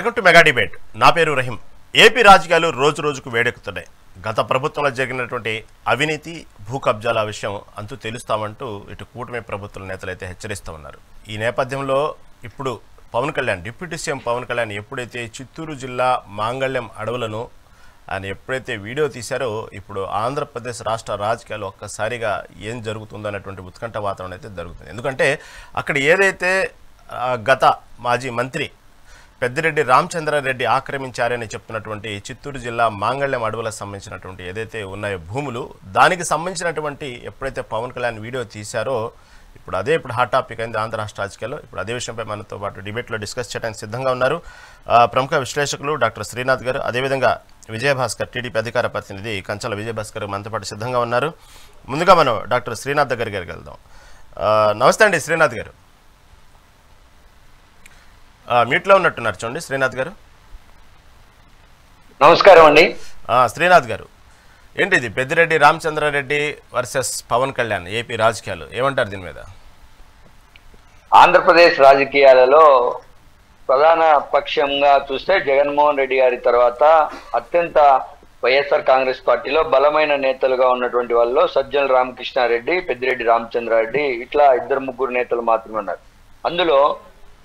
Welcome to mega debate. నా పేరు Rahim. AP రాజకీయాలు రోజు రోజుకు వేడెక్కుతున్నాయి. గత ప్రభుత్వంలో జరిగినటువంటి అవినీతి, భూ కబ్జాల విషయం అంతు తెలుస్తామంటూ ఇటు కూటమి ప్రభుత్వం నేతలైతే హెచ్చరిస్తూ ఉన్నారు. ఈ నేపథ్యంలో ఇప్పుడు పవన్ కళ్యాణ్, డిప్యూటీ సీఎం పవన్ కళ్యాణ్ ఎప్పుడైతే చిత్తూరు జిల్లా మాంగళ్యం అడవులను ఆయన ఎప్పుడైతే వీడియో తీశారో ఇప్పుడు ఆంధ్రప్రదేశ్ రాష్ట్ర రాజకీయాలు ఒక్కసారిగా ఏం జరుగుతుందో అనేటువంటి ఉత్కంఠ వాతావరణం అయితే జరుగుతుంది. ఎందుకంటే అక్కడ ఏదైతే గత మాజీ మంత్రి పెద్దిరెడ్డి రామచంద్రారెడ్డి ఆక్రమించారని చెప్తున్నటువంటి చిత్తూరు జిల్లా మాంగళ్యం అడవులకు సంబంధించినటువంటి ఏదైతే ఉన్నాయో భూములు, దానికి సంబంధించినటువంటి ఎప్పుడైతే పవన్ కళ్యాణ్ వీడియో తీశారో ఇప్పుడు అదే హాట్ టాపిక్ అయింది ఆంధ్ర రాష్ట్ర రాజకీయాల్లో. ఇప్పుడు అదే విషయంపై మనతో పాటు డిబేట్లో డిస్కస్ చేయడానికి సిద్ధంగా ఉన్నారు ప్రముఖ విశ్లేషకులు డాక్టర్ శ్రీనాథ్ గారు, అదేవిధంగా విజయభాస్కర్, టీడీపీ అధికార ప్రతినిధి కంచల విజయభాస్కర్ మనతో పాటు సిద్ధంగా ఉన్నారు. ముందుగా మనం డాక్టర్ శ్రీనాథ్ దగ్గరికి వెళ్దాం. నమస్తే అండి శ్రీనాథ్ గారు. మ్యూట్లో ఉన్నట్టున్నారు చూడండి శ్రీనాథ్ గారు. నమస్కారం అండి. శ్రీనాథ్ గారు, ఏంటి ఇది పెద్దిరెడ్డి రామచంద్రారెడ్డి వర్సెస్ పవన్ కళ్యాణ్ ఏపీ రాజకీయాలు, ఏమంటారు దీని మీద? ఆంధ్రప్రదేశ్ రాజకీయాలలో ప్రధాన పక్షంగా చూస్తే జగన్మోహన్ రెడ్డి గారి తర్వాత అత్యంత వైఎస్ఆర్ కాంగ్రెస్ పార్టీలో బలమైన నేతలుగా ఉన్నటువంటి వాళ్ళు సజ్జల రామకృష్ణారెడ్డి, పెద్దిరెడ్డి రామచంద్రారెడ్డి, ఇట్లా ఇద్దరు ముగ్గురు నేతలు మాత్రమే ఉన్నారు. అందులో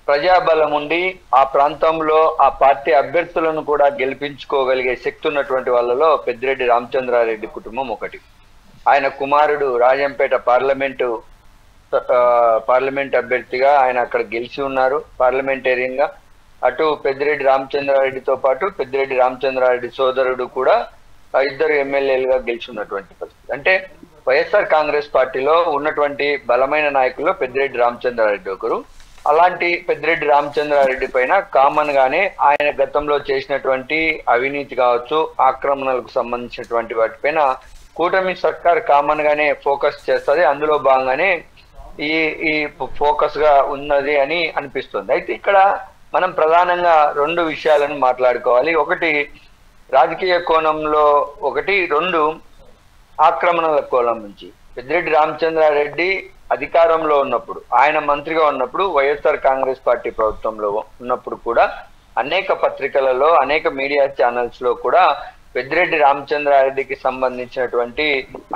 ప్రజాబలం ఉండి ఆ ప్రాంతంలో ఆ పార్టీ అభ్యర్థులను కూడా గెలిపించుకోగలిగే శక్తి ఉన్నటువంటి వాళ్ళలో పెద్దిరెడ్డి రామచంద్రారెడ్డి కుటుంబం ఒకటి. ఆయన కుమారుడు రాజంపేట పార్లమెంట్ అభ్యర్థిగా ఆయన అక్కడ గెలిచి ఉన్నారు పార్లమెంటేరియన్ గా. అటు పెద్దిరెడ్డి రామచంద్రారెడ్డితో పాటు పెద్దిరెడ్డి రామచంద్రారెడ్డి సోదరుడు కూడా ఇద్దరు ఎమ్మెల్యేలుగా గెలిచి ఉన్నటువంటి పరిస్థితి. అంటే వైఎస్ఆర్ కాంగ్రెస్ పార్టీలో ఉన్నటువంటి బలమైన నాయకుల్లో పెద్దిరెడ్డి రామచంద్రారెడ్డి ఒకరు. అలాంటి పెద్దిరెడ్డి రామచంద్రారెడ్డి పైన కామన్ గానే ఆయన గతంలో చేసినటువంటి అవినీతి కావచ్చు, ఆక్రమణలకు సంబంధించినటువంటి వాటిపైన కూటమి సర్కార్ కామన్ గానే ఫోకస్ చేస్తుంది. అందులో భాగంగానే ఈ ఫోకస్ గా ఉన్నది అని అనిపిస్తుంది. అయితే ఇక్కడ మనం ప్రధానంగా రెండు విషయాలను మాట్లాడుకోవాలి. ఒకటి రాజకీయ కోణంలో, ఒకటి రెండు ఆక్రమణల కోణం నుంచి. పెద్దిరెడ్డి రామచంద్రారెడ్డి అధికారంలో ఉన్నప్పుడు, ఆయన మంత్రిగా ఉన్నప్పుడు, వైఎస్ఆర్ కాంగ్రెస్ పార్టీ ప్రభుత్వంలో ఉన్నప్పుడు కూడా అనేక పత్రికలలో, అనేక మీడియా ఛానల్స్ లో కూడా పెద్దిరెడ్డి రామచంద్రారెడ్డికి సంబంధించినటువంటి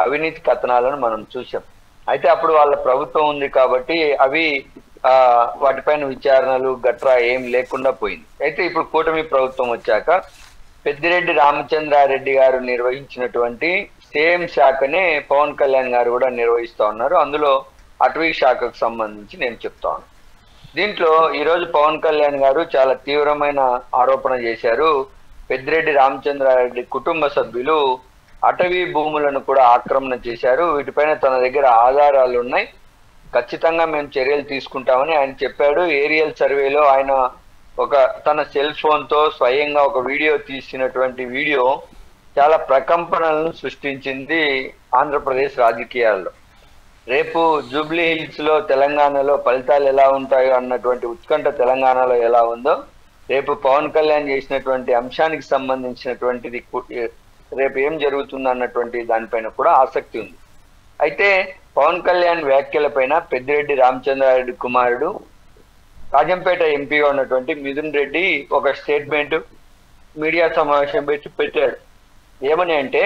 అవినీతి కథనాలను మనం చూసాం. అయితే అప్పుడు వాళ్ళ ప్రభుత్వం ఉంది కాబట్టి అవి వాటిపైన విచారణలు గట్రా ఏం లేకుండా పోయింది. అయితే ఇప్పుడు కూటమి ప్రభుత్వం వచ్చాక పెద్దిరెడ్డి రామచంద్రారెడ్డి గారు నిర్వహించినటువంటి సేమ్ శాఖనే పవన్ కళ్యాణ్ గారు కూడా నిర్వహిస్తా ఉన్నారు. అందులో అటవీ శాఖకు సంబంధించి నేను చెప్తాను. దీంట్లో ఈరోజు పవన్ కళ్యాణ్ గారు చాలా తీవ్రమైన ఆరోపణ చేశారు. పెద్దిరెడ్డి రామచంద్రారెడ్డి కుటుంబ సభ్యులు అటవీ భూములను కూడా ఆక్రమణ చేశారు, వీటిపైన తన దగ్గర ఆధారాలు ఉన్నాయి, ఖచ్చితంగా మేము చర్యలు తీసుకుంటామని ఆయన చెప్పాడు. ఏరియల్ సర్వేలో ఆయన తన సెల్ ఫోన్ తో స్వయంగా ఒక వీడియో తీసినటువంటి వీడియో చాలా ప్రకంపనలను సృష్టించింది ఆంధ్రప్రదేశ్ రాజకీయాల్లో. రేపు జూబ్లీ హిల్స్ లో తెలంగాణలో ఫలితాలు ఎలా ఉంటాయో అన్నటువంటి ఉత్కంఠ తెలంగాణలో ఎలా ఉందో, రేపు పవన్ కళ్యాణ్ చేసినటువంటి అంశానికి సంబంధించినటువంటిది రేపు ఏం జరుగుతుంది అన్నటువంటి దానిపైన కూడా ఆసక్తి ఉంది. అయితే పవన్ కళ్యాణ్ వ్యాఖ్యల పైన పెద్దిరెడ్డి రామచంద్రారెడ్డి కుమారుడు రాజంపేట ఎంపీగా ఉన్నటువంటి మిథున్ రెడ్డి ఒక స్టేట్మెంట్ మీడియా సమావేశం పెట్టాడు. ఏమని అంటే,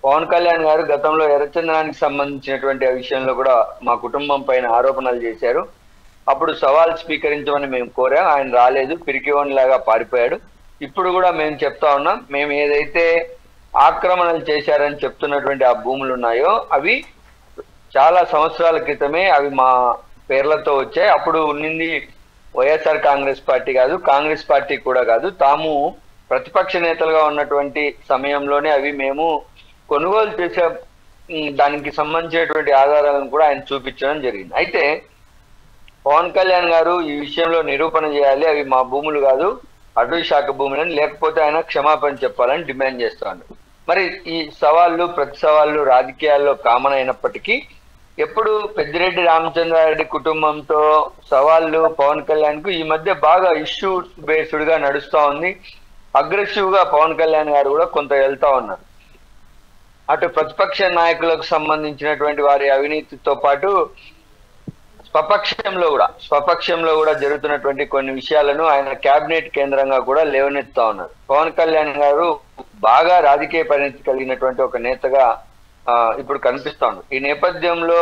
పవన్ కళ్యాణ్ గారు గతంలో ఎర్రచందనానికి సంబంధించినటువంటి విషయంలో కూడా మా కుటుంబం పైన ఆరోపణలు చేశారు. అప్పుడు సవాల్ స్వీకరించమని మేము కోరాం, ఆయన రాలేదు, పిరికివన్ లాగా పారిపోయాడు. ఇప్పుడు కూడా మేము చెప్తా ఉన్నాం, మేము ఏదైతే ఆక్రమణలు చేశారని చెప్తున్నటువంటి ఆ భూములు ఉన్నాయో అవి చాలా సంవత్సరాల క్రితమే అవి మా పేర్లతో వచ్చాయి. అప్పుడు ఉన్నింది వైఎస్ఆర్ కాంగ్రెస్ పార్టీ కాదు, కాంగ్రెస్ పార్టీ కూడా కాదు, తాము ప్రతిపక్ష నేతలుగా ఉన్నటువంటి సమయంలోనే అవి మేము కొనుగోలు చేసే దానికి సంబంధించినటువంటి ఆధారాలను కూడా ఆయన చూపించడం జరిగింది. అయితే పవన్ కళ్యాణ్ గారు ఈ విషయంలో నిరూపణ చేయాలి, అవి మా భూములు కాదు, అటవీ శాఖ భూములని, లేకపోతే ఆయన క్షమాపణ చెప్పాలని డిమాండ్ చేస్తున్నాడు. మరి ఈ సవాళ్ళు ప్రతి సవాళ్ళు రాజకీయాల్లో కామన్ అయినప్పటికీ ఎప్పుడు పెద్దిరెడ్డి రామచంద్రారెడ్డి కుటుంబంతో సవాళ్ళు పవన్ కళ్యాణ్ కు ఈ మధ్య బాగా ఇష్యూ బేస్డ్ గా నడుస్తూ ఉంది. అగ్రెసివ్ గా పవన్ కళ్యాణ్ గారు కూడా కొంత వెళ్తా ఉన్నారు. అటు ప్రతిపక్ష నాయకులకు సంబంధించినటువంటి వారి అవినీతితో పాటు స్వపక్షంలో కూడా జరుగుతున్నటువంటి కొన్ని విషయాలను ఆయన కేబినెట్ కేంద్రంగా కూడా లేవనెత్తుతా ఉన్నారు. పవన్ కళ్యాణ్ గారు బాగా రాజకీయ పరిణతి కలిగినటువంటి ఒక నేతగా ఇప్పుడు కనిపిస్తా ఉన్నారు. ఈ నేపథ్యంలో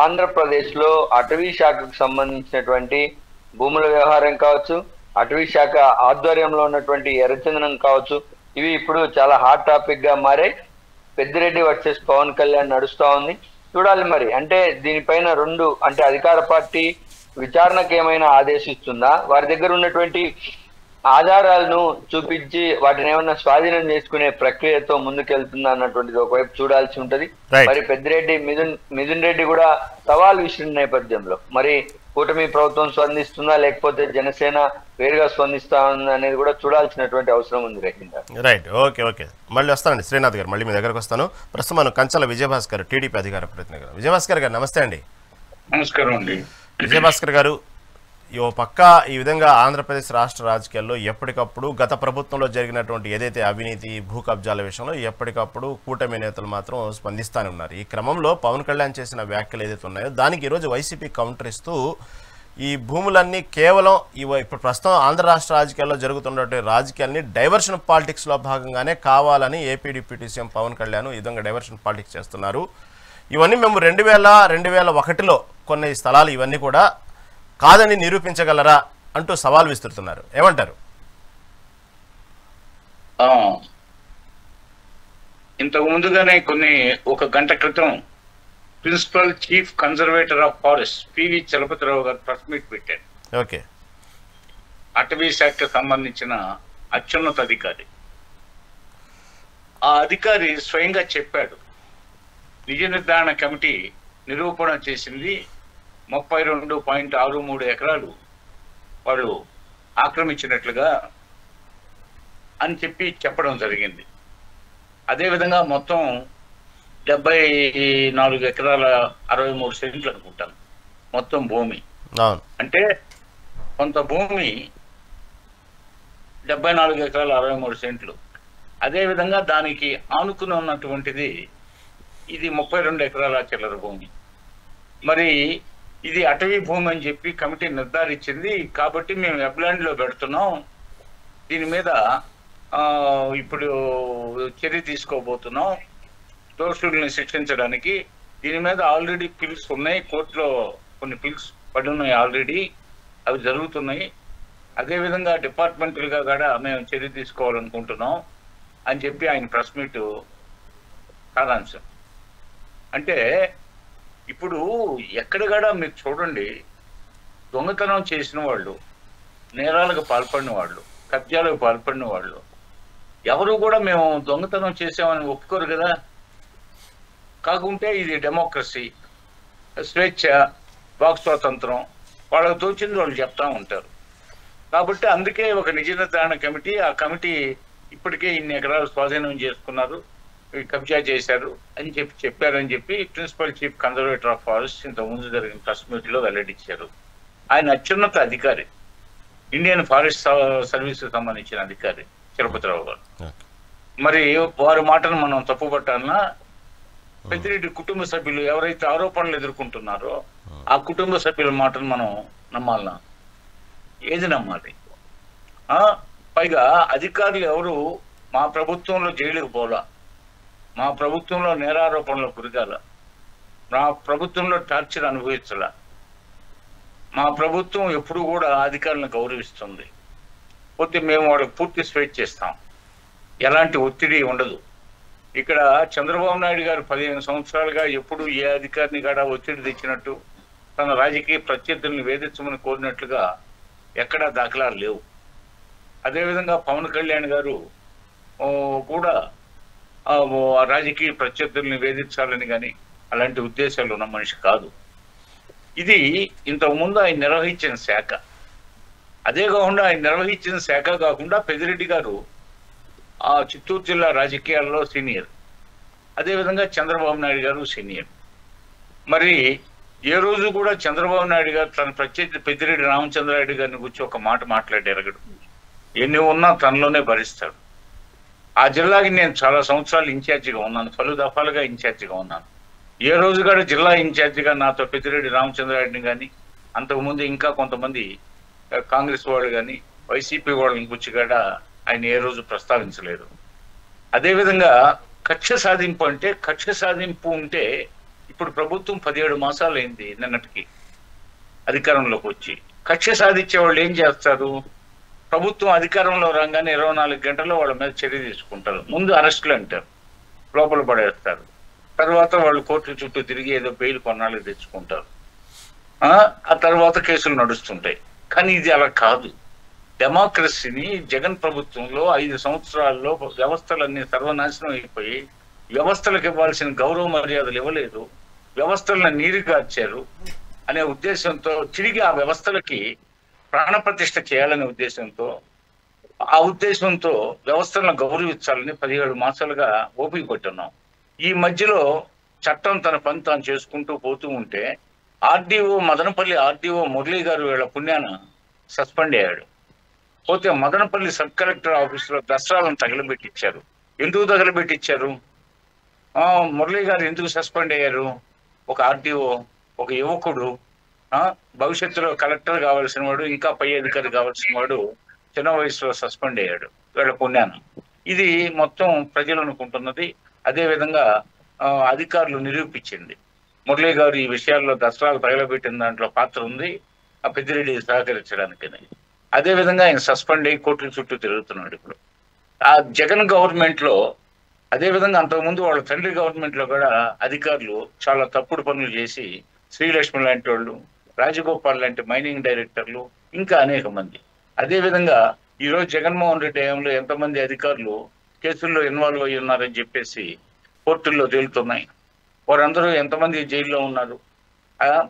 ఆంధ్రప్రదేశ్ లో అటవీ శాఖకు సంబంధించినటువంటి భూముల వ్యవహారం కావచ్చు, అటవీ శాఖ ఆధ్వర్యంలో ఉన్నటువంటి ఎర్రచందనం కావచ్చు, ఇవి ఇప్పుడు చాలా హాట్ టాపిక్ గా మారాయి. పెద్దిరెడ్డి వర్సెస్ పవన్ కళ్యాణ్ నడుస్తా ఉంది. చూడాలి మరి, అంటే దీనిపైన అంటే అధికార పార్టీ విచారణకు ఏమైనా ఆదేశిస్తుందా, వారి దగ్గర ఉన్నటువంటి ఆధారాలను చూపించి వాటిని ఏమన్నా స్వాధీనం చేసుకునే ప్రక్రియతో ముందుకెళ్తుందా అన్నటువంటిది ఒకవైపు చూడాల్సి ఉంటది. మరి పెద్దిరెడ్డి మిథున్ రెడ్డి కూడా సవాల్ విసిరిన నేపథ్యంలో మరి కూటమి ప్రభుత్వం స్పందిస్తుందా లేకపోతే జనసేన వేరుగా స్పందిస్తా ఉందా అనేది కూడా చూడాల్సినటువంటి అవసరం ఉంది. రైట్, ఓకే ఓకే, మళ్ళీ వస్తానండి శ్రీనాథ్ గారు, మళ్ళీ మీ దగ్గరకు వస్తాను. ప్రస్తుతం మనం కంచల విజయభాస్కర్ టీడీపీ అధికార ప్రతినిధి గారు. విజయభాస్కర్ గారు నమస్తే అండి. నమస్కారం అండి. విజయభాస్కర్ గారు, ఓ పక్క ఈ విధంగా ఆంధ్రప్రదేశ్ రాష్ట్ర రాజకీయాల్లో ఎప్పటికప్పుడు గత ప్రభుత్వంలో జరిగినటువంటి ఏదైతే అవినీతి భూ కబ్జాల విషయంలో ఎప్పటికప్పుడు కూటమి నేతలు మాత్రం స్పందిస్తూనే ఉన్నారు. ఈ క్రమంలో పవన్ కళ్యాణ్ చేసిన వ్యాఖ్యలు ఏదైతే ఉన్నాయో దానికి ఈరోజు వైసీపీ కౌంటర్ ఇస్తూ ఈ భూములన్నీ కేవలం ఇప్పుడు ప్రస్తుతం ఆంధ్ర రాష్ట్ర రాజకీయాల్లో జరుగుతున్నటువంటి రాజకీయాల్ని డైవర్షన్ పాలిటిక్స్లో భాగంగానే కావాలని AP deputy CM Pawan Kalyan ఈ విధంగా డైవర్షన్ పాలిటిక్స్ చేస్తున్నారు. ఇవన్నీ మేము 2001లో కొన్ని స్థలాలు ఇవన్నీ కూడా కాదని నిరూపించగలరా అంటూ సవాల్ విస్తున్నారు. ఏమంటారు? ఇంతకు ముందుగానే ఒక గంట క్రితం principal chief conservator of forest PV Chalapathirao గారు ప్రెస్ మీట్ పెట్టారు. ఓకే, అటవీ శాఖకు సంబంధించిన అత్యున్నత అధికారి. ఆ అధికారి స్వయంగా చెప్పాడు, నిజ నిర్ధారణ కమిటీ నిరూపణ చేసింది 32.63 ఎకరాలు వాళ్ళు ఆక్రమించినట్లుగా అని చెప్పడం జరిగింది. అదేవిధంగా మొత్తం 74 ఎకరాల 63 సెంట్లు అనుకుంటాను మొత్తం భూమి. అంటే కొంత భూమి 74 ఎకరాల 63 సెంట్లు. అదేవిధంగా దానికి ఆనుకుని ఉన్నటువంటిది ఇది 32 ఎకరాల చిల్లర భూమి. మరి ఇది అటవీ భూమి అని చెప్పి కమిటీ నిర్ధారించింది. కాబట్టి మేము వెబ్లాండ్లో పెడుతున్నాం, దీని మీద ఇప్పుడు చర్య తీసుకోబోతున్నాం దోషుల్ని శిక్షించడానికి. దీని మీద ఆల్రెడీ పిల్స్ ఉన్నాయి, కోర్టులో కొన్ని పిల్స్ పడి ఉన్నాయి ఆల్రెడీ, అవి జరుగుతున్నాయి. అదేవిధంగా డిపార్ట్మెంటల్గా కూడా మేము చర్య తీసుకోవాలనుకుంటున్నాం అని చెప్పి ఆయన ప్రెస్ మీట్ సారాంశం. అంటే ఇప్పుడు ఎక్కడ కూడా మీరు చూడండి, దొంగతనం చేసిన వాళ్ళు, నేరాలకు పాల్పడిన వాళ్ళు, కబ్జాలకు పాల్పడిన వాళ్ళు ఎవరు కూడా మేము దొంగతనం చేసామని ఒప్పుకోరు కదా. కాకుంటే ఇది డెమోక్రసీ, స్వేచ్ఛ, వాక్ స్వాతంత్రం, వాళ్ళకు తోచింది వాళ్ళు చెప్తా ఉంటారు. కాబట్టి అందుకే ఒక నిజ నిర్ధారణ కమిటీ, ఆ కమిటీ ఇప్పటికే ఇన్ని ఎకరాలు స్వాధీనం చేసుకున్నారు, కబ్జా చేశారు అని చెప్పారని చెప్పి principal chief conservator of forest ఇంత ముందు జరిగిన ప్రెస్ మీట్ లో వెల్లడించారు. ఆయన అత్యున్నత అధికారి, ఇండియన్ ఫారెస్ట్ సర్వీస్ కి సంబంధించిన అధికారి చలపతిరావు గారు. మరి వారి మాటను మనం తప్పుపట్టాలన్నా, పెద్దిరెడ్డి కుటుంబ సభ్యులు ఎవరైతే ఆరోపణలు ఎదుర్కొంటున్నారో ఆ కుటుంబ సభ్యుల మాటను మనం నమ్మాలన్నా? ఏది నమ్మాలి? పైగా అధికారులు ఎవరు మా ప్రభుత్వంలో జైలుకు పోలా, మా ప్రభుత్వంలో నేరారోపణలకు గురిగాల, మా ప్రభుత్వంలో టార్చర్ అనుభవించాల, మా ప్రభుత్వం ఎప్పుడు కూడా అధికారులను గౌరవిస్తుంది, పోతే మేము వాళ్ళకి పూర్తి స్వేచ్ఛ ఇస్తాం, ఎలాంటి ఒత్తిడి ఉండదు. ఇక్కడ చంద్రబాబు నాయుడు గారు 15 సంవత్సరాలుగా ఎప్పుడు ఏ అధికారిని కూడా ఒత్తిడి తెచ్చినట్టు, తన రాజకీయ ప్రత్యర్థులను వేధించమని కోరినట్లుగా ఎక్కడా దాఖలాలు లేవు. అదేవిధంగా పవన్ కళ్యాణ్ గారు కూడా రాజకీయ ప్రత్యర్థుల్ని వేధించాలని కానీ అలాంటి ఉద్దేశాలు ఉన్న మనిషి కాదు. ఇది ఇంతకుముందు ఆయన నిర్వహించిన శాఖ. అదే కాకుండా ఆయన నిర్వహించిన శాఖ కాకుండా పెద్దిరెడ్డి గారు ఆ చిత్తూరు జిల్లా రాజకీయాల్లో సీనియర్, అదేవిధంగా చంద్రబాబు నాయుడు గారు సీనియర్. మరి ఏ రోజు కూడా చంద్రబాబు నాయుడు గారు తన ప్రత్యర్థి పెద్దిరెడ్డి రామచంద్రారెడ్డి గారిని గురించి ఒక మాట మాట్లాడారు. ఎన్ని ఉన్నా తనలోనే భరిస్తాడు. ఆ జిల్లాకి నేను చాలా సంవత్సరాలు ఇన్ఛార్జిగా ఉన్నాను, పలు దఫాలుగా ఇన్ఛార్జిగా ఉన్నాను. ఏ రోజు కూడా జిల్లా ఇన్ఛార్జిగా నాతో పెద్దిరెడ్డి రామచంద్రారెడ్డిని కానీ, అంతకుముందు ఇంకా కొంతమంది కాంగ్రెస్ వాళ్ళు కానీ వైసీపీ వాళ్ళని గురించి కూడా ఆయన ఏ రోజు ప్రస్తావించలేదు. అదేవిధంగా కక్ష సాధింపు అంటే, కక్ష సాధింపు ఉంటే ఇప్పుడు ప్రభుత్వం 17 మాసాలు అయింది నిన్నటికి అధికారంలోకి వచ్చి. కక్ష సాధించే వాళ్ళు ఏం చేస్తారు? ప్రభుత్వం అధికారంలో రాగానే 24 గంటల్లో వాళ్ళ మీద చర్య తీసుకుంటారు. ముందు అరెస్టులు అంటారు, లోపల పడేస్తారు. తర్వాత వాళ్ళు కోర్టు చుట్టూ తిరిగి ఏదో బెయిల్ కొన్నాళ్ళకి తెచ్చుకుంటారు. ఆ తర్వాత కేసులు నడుస్తుంటాయి. కానీ ఇది అలా కాదు. డెమోక్రసీని జగన్ ప్రభుత్వంలో 5 సంవత్సరాల్లో వ్యవస్థలన్నీ సర్వనాశనం అయిపోయి, వ్యవస్థలకు ఇవ్వాల్సిన గౌరవ మర్యాదలు ఇవ్వలేదు, వ్యవస్థలను నీరుగార్చారు అనే ఉద్దేశంతో తిరిగి ఆ వ్యవస్థలకి ప్రాణప్రతిష్ఠ చేయాలనే ఉద్దేశంతో, ఆ ఉద్దేశంతో వ్యవస్థలను గౌరవించాలని 17 మాసాలుగా ఓపిక పట్టున్నాం. ఈ మధ్యలో చట్టం తన పని తాను చేసుకుంటూ పోతూ ఉంటే ఆర్డీఓ మదనపల్లి ఆర్డీఓ మురళీ గారు వీళ్ళ పుణ్యాన సస్పెండ్ అయ్యాడు. పోతే మదనపల్లి సబ్ కలెక్టర్ ఆఫీసులో దసరాలను తగలబెట్టించారు. ఎందుకు తగలబెట్టించారు? మురళీ గారు ఎందుకు సస్పెండ్ అయ్యారు? ఒక ఆర్డీఓ, ఒక యువకుడు, భవిష్యత్తులో కలెక్టర్ కావాల్సిన వాడు, ఇంకా పై అధికారి కావాల్సిన వాడు చిన్న వయసులో సస్పెండ్ అయ్యాడు వీళ్ళ పుణ్యాన. ఇది మొత్తం ప్రజలు అనుకుంటున్నది. అదేవిధంగా అధికారులు నిరూపించింది. మురళీ గారు ఈ విషయాల్లో దసరాలు తగలబెట్టిన దాంట్లో పాత్ర ఉంది, ఆ పెద్దిరెడ్డి సహకరించడానికి. అదేవిధంగా ఆయన సస్పెండ్ అయ్యి కోర్టుల చుట్టూ తిరుగుతున్నాడు ఇప్పుడు. ఆ జగన్ గవర్నమెంట్ లో, అదేవిధంగా అంతకుముందు వాళ్ళ తండ్రి గవర్నమెంట్ లో కూడా అధికారులు చాలా తప్పుడు పనులు చేసి, శ్రీలక్ష్మి లాంటి వాళ్ళు, రాజగోపాల్ లాంటి మైనింగ్ డైరెక్టర్లు, ఇంకా అనేక మంది. అదేవిధంగా ఈరోజు జగన్మోహన్ రెడ్డి హయాంలో ఎంతమంది అధికారులు కేసుల్లో ఇన్వాల్వ్ అయ్యి ఉన్నారని చెప్పేసి కోర్టుల్లో తేలుతున్నాయి. వారందరూ ఎంతమంది జైల్లో ఉన్నారు,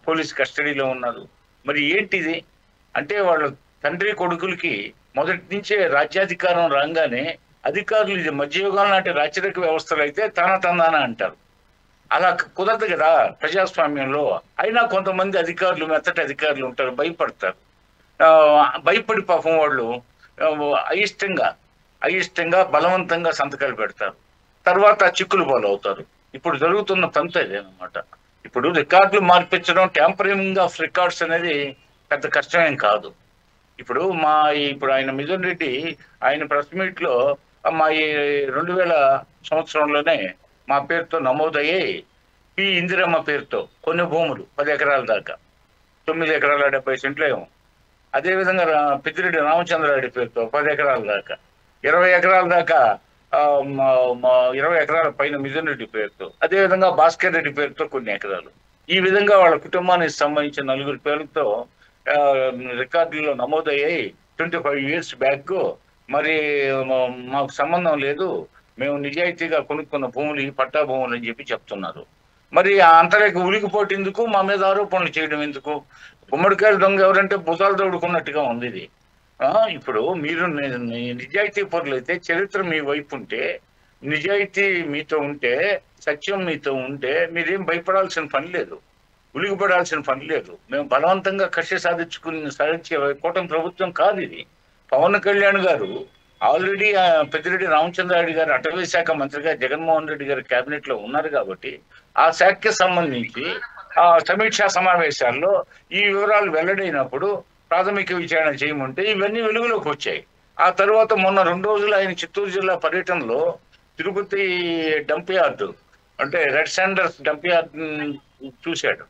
పోలీస్ కస్టడీలో ఉన్నారు. మరి ఏంటిది అంటే, వాళ్ళ తండ్రి కొడుకులకి మొదటి నుంచే రాజ్యాధికారం రాగానే అధికారులు ఇది మధ్యయుగాల నాటి రాచరిక వ్యవస్థలు అయితే తందాన అంటారు. అలా కుదరదు కదా ప్రజాస్వామ్యంలో. అయినా కొంతమంది అధికారులు, మెత్తటి అధికారులు ఉంటారు, భయపడతారు. భయపడి పాపం వాళ్ళు అయిష్టంగా బలవంతంగా సంతకాలు పెడతారు. తర్వాత చిక్కులు పాలవుతారు. ఇప్పుడు జరుగుతున్న తంతు ఇదేనమాట. ఇప్పుడు రికార్డులు మార్పించడం, ట్యాంపరింగ్ ఆఫ్ రికార్డ్స్ అనేది పెద్ద కష్టమేం కాదు. ఇప్పుడు ఆయన మిథున్ రెడ్డి ఆయన ప్రెస్ మీట్ లో మా 2000 సంవత్సరంలోనే మా పేరుతో నమోదయ్యాయి పి ఇందిరమ్మ పేరుతో కొన్ని భూములు 10 ఎకరాల దాకా, 9 ఎకరాల 70 సెంట్లు ఏమో. అదేవిధంగా పెద్దిరెడ్డి రామచంద్రారెడ్డి పేరుతో 10 ఎకరాల దాకా, 20 ఎకరాల దాకా 20 ఎకరాల పైన మిథున్ రెడ్డి పేరుతో, అదేవిధంగా భాస్కర్ రెడ్డి పేరుతో కొన్ని ఎకరాలు. ఈ విధంగా వాళ్ళ కుటుంబానికి సంబంధించిన 4 పేర్లతో రికార్డుల్లో నమోదయ్యాయి 25 years బ్యాక్. మరి మాకు సంబంధం లేదు, మేము నిజాయితీగా కొనుక్కున్న భూములు ఈ పట్టా భూములు అని చెప్పి చెప్తున్నారు. మరి అంతలేక ఉలికిపోటు ఎందుకు, మా మీద ఆరోపణలు చేయడం ఎందుకు? గుమ్మడికాయలు దొంగ ఎవరంటే భుజాలు దొడుకున్నట్టుగా ఉంది ఇది. ఇప్పుడు మీరు నిజాయితీ పరులు అయితే, చరిత్ర మీ వైపు ఉంటే, నిజాయితీ మీతో ఉంటే, సత్యం మీతో ఉంటే మీరేం భయపడాల్సిన పని లేదు, ఉలిగిపడాల్సిన పని లేదు. మేము బలవంతంగా కక్ష సాధించే కూటమి ప్రభుత్వం కాదు ఇది. పవన్ కళ్యాణ్ గారు ఆల్రెడీ పెద్దిరెడ్డి రామచంద్రారెడ్డి గారు అటవీ శాఖ మంత్రిగా జగన్మోహన్ రెడ్డి గారి కేబినెట్ లో ఉన్నారు కాబట్టి ఆ శాఖకి సంబంధించి ఆ సమీక్షా సమావేశాల్లో ఈ వివరాలు వెల్లడైనప్పుడు ప్రాథమిక విచారణ చేయమంటే ఇవన్నీ వెలుగులోకి వచ్చాయి. ఆ తర్వాత మొన్న 2 రోజులు ఆయన చిత్తూరు జిల్లా పర్యటనలో తిరుపతి డంప్ యార్డు, అంటే రెడ్ శాండర్స్ డంప్ యార్డ్ చూశాడు.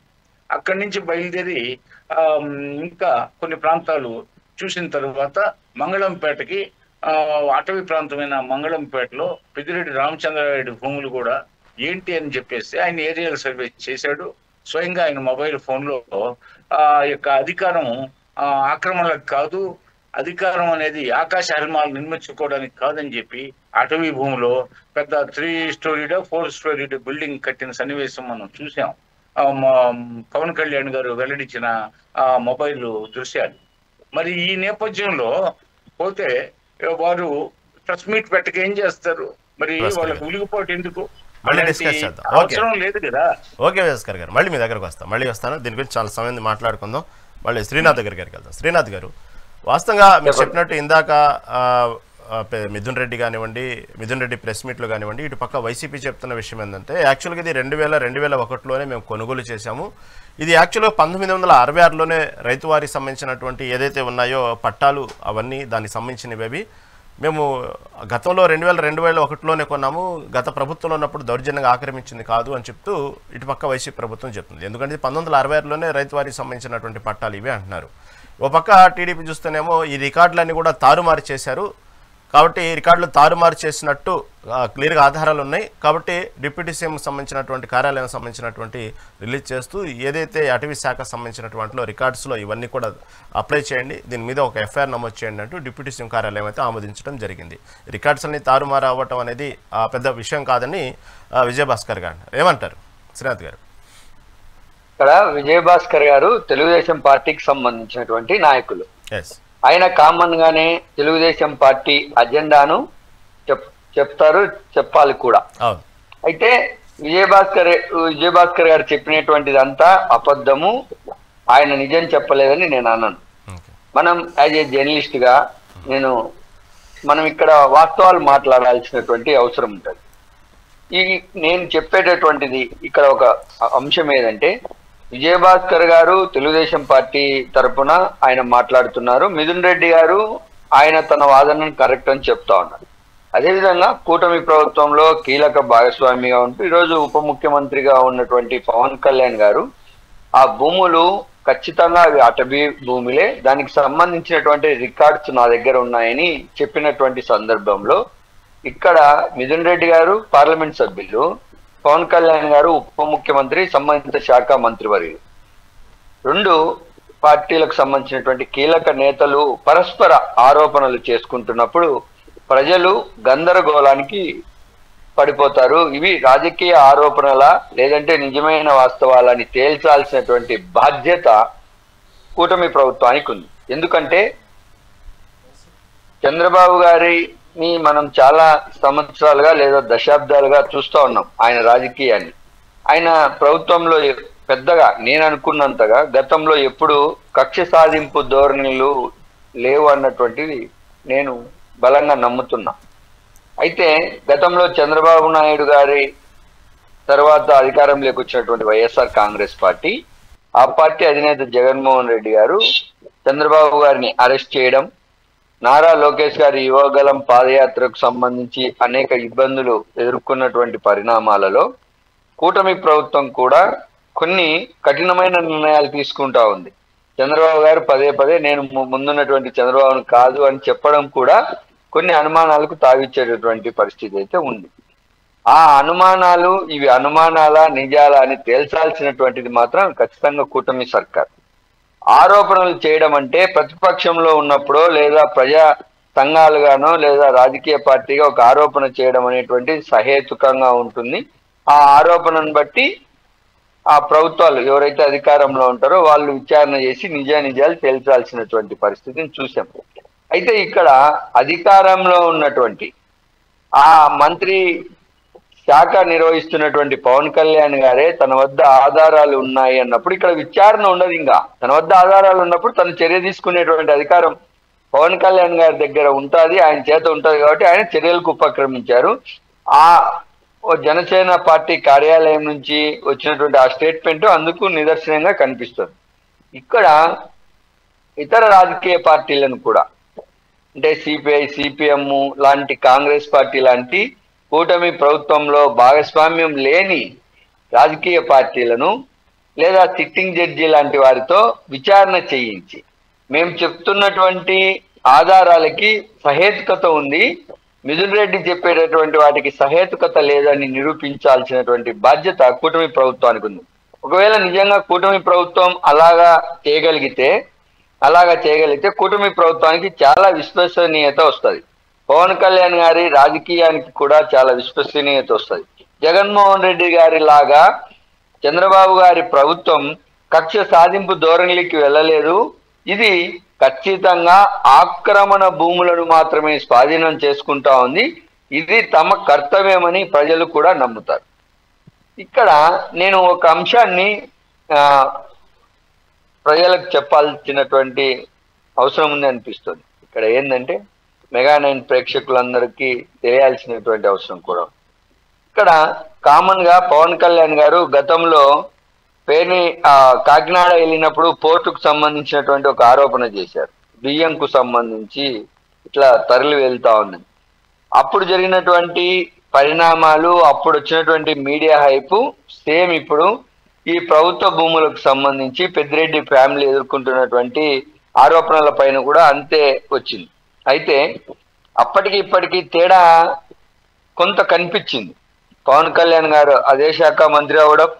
అక్కడి నుంచి బయలుదేరి ఇంకా కొన్ని ప్రాంతాలు చూసిన తర్వాత మంగళంపేటకి, అటవీ ప్రాంతమైన మంగళంపేటలో పెద్దిరెడ్డి రామచంద్రారెడ్డి భూములు కూడా ఏంటి అని చెప్పేసి ఆయన ఏరియల్ సర్వే చేశాడు. స్వయంగా ఆయన మొబైల్ ఫోన్లో ఆ యొక్క అధికారం ఆక్రమణలకు కాదు, అధికారం అనేది ఆకాశ హర్మాలు నిర్మించుకోవడానికి కాదని చెప్పి అటవీ భూమిలో పెద్ద 3 స్టోరీడో 4 స్టోరీడో బిల్డింగ్ కట్టిన సన్నివేశం మనం చూసాం. పవన్ కళ్యాణ్ గారు వెల్లడించిన మొబైల్ దృశ్యాలు. మరి ఈ నేపథ్యంలో పోతే వారు ప్రెస్ మీట్ పెట్టక ఏం చేస్తారు? మరి వాళ్ళకి ఉలిగిపోటు ఎందుకు? అవసరం లేదు కదా. ఓకే భాస్కర్ గారు, మళ్ళీ మీ దగ్గరకు వస్తాను. దీని గురించి చాలా సమయం మాట్లాడుకుందాం. మళ్ళీ శ్రీనాథ్ దగ్గరికి వెళ్తాం. శ్రీనాథ్ గారు, వాస్తవంగా మీరు చెప్పినట్టు ఇందాక మిథున్ రెడ్డి కానివ్వండి, మిథున్ రెడ్డి ప్రెస్ మీట్లో కానివ్వండి, ఇటు పక్క వైసీపీ చెప్తున్న విషయం ఏంటంటే యాక్చువల్గా ఇది 2001లోనే మేము కొనుగోలు చేశాము. ఇది యాక్చువల్గా 1966లోనే రైతువారికి సంబంధించినటువంటి ఏదైతే ఉన్నాయో పట్టాలు అవన్నీ దానికి సంబంధించినవి మేము గతంలో 2001లోనే కొన్నాము, గత ప్రభుత్వంలో ఉన్నప్పుడు దౌర్జన్యంగా ఆక్రమించింది కాదు అని చెప్తూ ఇటుపక్క వైసీపీ ప్రభుత్వం చెప్తుంది. ఎందుకంటే 1966లోనే రైతువారికి సంబంధించినటువంటి పట్టాలు ఇవే అంటున్నారు. ఓ పక్క టీడీపీ చూస్తేనేమో ఈ రికార్డులన్నీ కూడా తారుమారు చేశారు, కాబట్టి రికార్డులు తారుమారు చేసినట్టు క్లియర్గా ఆధారాలు ఉన్నాయి, కాబట్టి డిప్యూటీ సీఎం సంబంధించినటువంటి కార్యాలయం సంబంధించినటువంటి రిలీజ్ చేస్తూ ఏదైతే అటవీ శాఖ సంబంధించినటువంటి రికార్డ్స్లో ఇవన్నీ కూడా అప్లై చేయండి, దీని మీద ఒక ఎఫ్ఐఆర్ నమోదు చేయండి అంటూ డిప్యూటీ సీఎం కార్యాలయం అయితే ఆమోదించడం జరిగింది. రికార్డ్స్ అన్ని తారుమారు అవ్వటం అనేది పెద్ద విషయం కాదని విజయభాస్కర్ గారు ఏమంటారు? శ్రీనాథ్ గారు, ఇక్కడ విజయభాస్కర్ గారు తెలుగుదేశం పార్టీకి సంబంధించినటువంటి నాయకులు. ఆయన కామన్ గానే తెలుగుదేశం పార్టీ అజెండాను చెప్పాలి కూడా. అయితే విజయభాస్కర్ గారు చెప్పినటువంటిదంతా అబద్ధము, ఆయన నిజం చెప్పలేదని నేను అన్నాను. మనం యాజ్ ఏ జర్నలిస్ట్ గా మనం ఇక్కడ వాస్తవాలు మాట్లాడాల్సినటువంటి అవసరం ఉంటుంది. నేను చెప్పేటటువంటిది ఇక్కడ ఒక అంశం ఏదంటే, విజయభాస్కర్ గారు తెలుగుదేశం పార్టీ తరఫున ఆయన మాట్లాడుతున్నారు, మిథున్ రెడ్డి గారు ఆయన తన వాదనను కరెక్ట్ అని చెప్తా ఉన్నారు. అదేవిధంగా కూటమి ప్రభుత్వంలో కీలక భాగస్వామిగా ఉంటూ ఈరోజు ఉప ముఖ్యమంత్రిగా ఉన్నటువంటి పవన్ కళ్యాణ్ గారు ఆ భూములు ఖచ్చితంగా అవి అటవీ భూములే, దానికి సంబంధించినటువంటి రికార్డ్స్ నా దగ్గర ఉన్నాయని చెప్పినటువంటి సందర్భంలో ఇక్కడ మిథున్ రెడ్డి గారు పార్లమెంట్ సభ్యులు, పవన్ కళ్యాణ్ గారు ఉప ముఖ్యమంత్రి, సంబంధిత శాఖ మంత్రివర్యులు, రెండు పార్టీలకు సంబంధించినటువంటి కీలక నేతలు పరస్పర ఆరోపణలు చేసుకుంటున్నప్పుడు ప్రజలు గందరగోళానికి పడిపోతారు. ఇవి రాజకీయ ఆరోపణల లేదంటే నిజమైన వాస్తవాలని తేల్చాల్సినటువంటి బాధ్యత కూటమి ప్రభుత్వానికి ఉంది. ఎందుకంటే చంద్రబాబు గారిని మనం చాలా సంవత్సరాలుగా లేదా దశాబ్దాలుగా చూస్తూ ఉన్నాం. ఆయన రాజకీయాన్ని, ఆయన ప్రభుత్వంలో పెద్దగా నేను అనుకున్నంతగా గతంలో ఎప్పుడు కక్ష సాధింపు ధోరణులు లేవు అన్నటువంటిది నేను బలంగా నమ్ముతున్నా. అయితే గతంలో చంద్రబాబు నాయుడు గారి తర్వాత అధికారంలోకి వచ్చినటువంటి వైఎస్ఆర్ కాంగ్రెస్ పార్టీ, ఆ పార్టీ అధినేత జగన్మోహన్ రెడ్డి గారు చంద్రబాబు గారిని అరెస్ట్ చేయడం, నారా లోకేష్ గారి యువగలం పాదయాత్రకు సంబంధించి అనేక ఇబ్బందులు ఎదుర్కొన్నటువంటి పరిణామాలలో కూటమి ప్రభుత్వం కూడా కొన్ని కఠినమైన నిర్ణయాలు తీసుకుంటా ఉంది. చంద్రబాబు గారు పదే పదే నేను ముందున్నటువంటి చంద్రబాబును కాదు అని చెప్పడం కూడా కొన్ని అనుమానాలకు తావిచ్చేటటువంటి పరిస్థితి అయితే ఉంది. ఆ అనుమానాలు ఇవి అనుమానాలా నిజాలా అని తేల్చాల్సినటువంటిది మాత్రం ఖచ్చితంగా కూటమి సర్కార్. ఆరోపణలు చేయడం అంటే ప్రతిపక్షంలో ఉన్నప్పుడో లేదా ప్రజా సంఘాలుగానో లేదా రాజకీయ పార్టీగా ఒక ఆరోపణ చేయడం అనేటువంటి సహేతుకంగా ఉంటుంది. ఆ ఆరోపణను బట్టి ఆ ప్రభుత్వాలు ఎవరైతే అధికారంలో ఉంటారో వాళ్ళు విచారణ చేసి నిజాలు తేల్చాల్సినటువంటి పరిస్థితిని చూసాం. అయితే ఇక్కడ అధికారంలో ఉన్నటువంటి ఆ మంత్రి శాఖ నిర్వహిస్తున్నటువంటి పవన్ కళ్యాణ్ గారే తన వద్ద ఆధారాలు ఉన్నాయి అన్నప్పుడు ఇక్కడ విచారణ ఉండదు. ఇంకా తన వద్ద ఆధారాలు ఉన్నప్పుడు తను చర్య తీసుకునేటువంటి అధికారం పవన్ కళ్యాణ్ గారి దగ్గర ఉంటుంది, ఆయన చేత ఉంటుంది. కాబట్టి ఆయన చర్యలకు ఉపక్రమించారు. ఆ జనసేన పార్టీ కార్యాలయం నుంచి వచ్చినటువంటి ఆ స్టేట్మెంట్ అందుకు నిదర్శనంగా కనిపిస్తుంది. ఇక్కడ ఇతర రాజకీయ పార్టీలను కూడా అంటే సిపిఐ, సిపిఎం లాంటి, కాంగ్రెస్ పార్టీ లాంటి కూటమి ప్రభుత్వంలో భాగస్వామ్యం లేని రాజకీయ పార్టీలను లేదా సిట్టింగ్ జడ్జి లాంటి వారితో విచారణ చేయించి మేము చెప్తున్నటువంటి ఆధారాలకి సహేతుకత ఉంది, మిథున్ రెడ్డి చెప్పేటటువంటి వాటికి సహేతుకత లేదని నిరూపించాల్సినటువంటి బాధ్యత కూటమి ప్రభుత్వానికి ఉంది. ఒకవేళ నిజంగా కూటమి ప్రభుత్వం అలాగా చేయగలిగితే కూటమి ప్రభుత్వానికి చాలా విశ్వసనీయత వస్తుంది. పవన్ కళ్యాణ్ గారి రాజకీయానికి కూడా చాలా విశ్వసనీయత వస్తుంది. జగన్మోహన్ రెడ్డి గారి లాగా చంద్రబాబు గారి ప్రభుత్వం కక్ష సాధింపు ధోరణికి వెళ్ళలేదు. ఇది ఖచ్చితంగా ఆక్రమణ భూములను మాత్రమే స్వాధీనం చేసుకుంటా ఉంది. ఇది తమ కర్తవ్యమని ప్రజలు కూడా నమ్ముతారు. ఇక్కడ నేను ఒక అంశాన్ని ప్రజలకు చెప్పాల్సినటువంటి అవసరం ఉంది అనిపిస్తుంది. ఇక్కడ ఏంటంటే మెగా9 ప్రేక్షకులందరికీ తెలియాల్సినటువంటి అవసరం కూడా. ఇక్కడ కామన్ గా పవన్ కళ్యాణ్ గారు గతంలో కాకినాడ వెళ్ళినప్పుడు పోర్టుకు సంబంధించినటువంటి ఒక ఆరోపణ చేశారు. బియ్యంకు సంబంధించి ఇట్లా తరలి వెళ్తా ఉన్నది. అప్పుడు జరిగినటువంటి పరిణామాలు, అప్పుడు వచ్చినటువంటి మీడియా హైపు సేమ్ ఇప్పుడు ఈ ప్రభుత్వ భూములకు సంబంధించి పెద్దిరెడ్డి ఫ్యామిలీ ఎదుర్కొంటున్నటువంటి ఆరోపణల పైన కూడా అంతే వచ్చింది. అయితే అప్పటికి ఇప్పటికీ తేడా కొంత కనిపించింది. పవన్ కళ్యాణ్ గారు అదే శాఖ మంత్రి అవడం,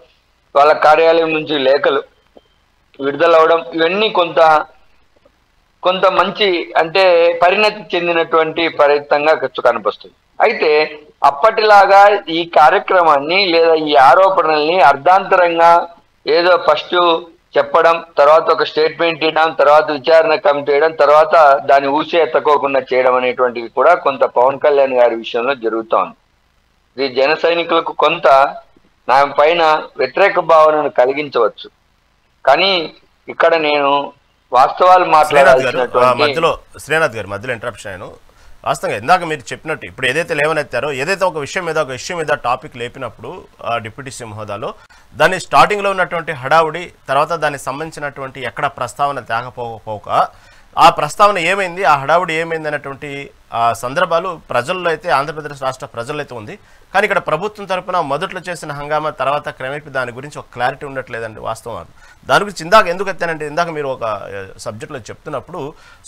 వాళ్ళ కార్యాలయం నుంచి లేఖలు విడుదలవడం, ఇవన్నీ కొంత మంచి అంటే పరిణతి చెందినటువంటి ప్రయత్నంగా కనిపిస్తుంది. అయితే అప్పటిలాగా ఈ కార్యక్రమాన్ని లేదా ఈ ఆరోపణల్ని అర్ధాంతరంగా ఏదో ఫస్ట్ చెప్పడం, తర్వాత ఒక స్టేట్మెంట్ ఇవ్వడం, తర్వాత విచారణ కమిటీ వేయడం, తర్వాత దాన్ని ఊసే ఎత్తకోకుండా చేయడం అనేటువంటివి కూడా కొంత పవన్ కళ్యాణ్ గారి విషయంలో జరుగుతూ ఉంది. ఇది జన సైనికులకు కొంత నా పైన వ్యతిరేక భావనను కలిగించవచ్చు. కానీ ఇక్కడ నేను వాస్తవాలు శ్రీనాథ్ గారు మధ్యలో ఇంటరప్షన్ అయ్యాను. వాస్తవంగా ఇందాక మీరు చెప్పినట్టు ఇప్పుడు ఏదైతే లేవనెత్తారో, ఏదైతే ఒక విషయం మీద ఒక ఇష్యూ మీద టాపిక్ లేపినప్పుడు డిప్యూటీ సీఎం హోదాలో దాన్ని స్టార్టింగ్లో ఉన్నటువంటి హడావుడి, తర్వాత దానికి సంబంధించినటువంటి ఎక్కడ ప్రస్తావన తేకపోక ఆ ప్రస్తావన ఏమైంది, ఆ హడావుడి ఏమైంది అనేటువంటి సందర్భాలు ప్రజల్లో అయితే, ఆంధ్రప్రదేశ్ రాష్ట్ర ప్రజల్లో అయితే ఉంది. కానీ ఇక్కడ ప్రభుత్వం తరఫున మొదట్లో చేసిన హంగామా తర్వాత క్రమేపీ దాని గురించి ఒక క్లారిటీ ఉండట్లేదండి. వాస్తవం దాని గురించి ఇందాక ఎందుకు ఎత్తానంటే, ఇందాక మీరు ఒక సబ్జెక్ట్లో చెప్తున్నప్పుడు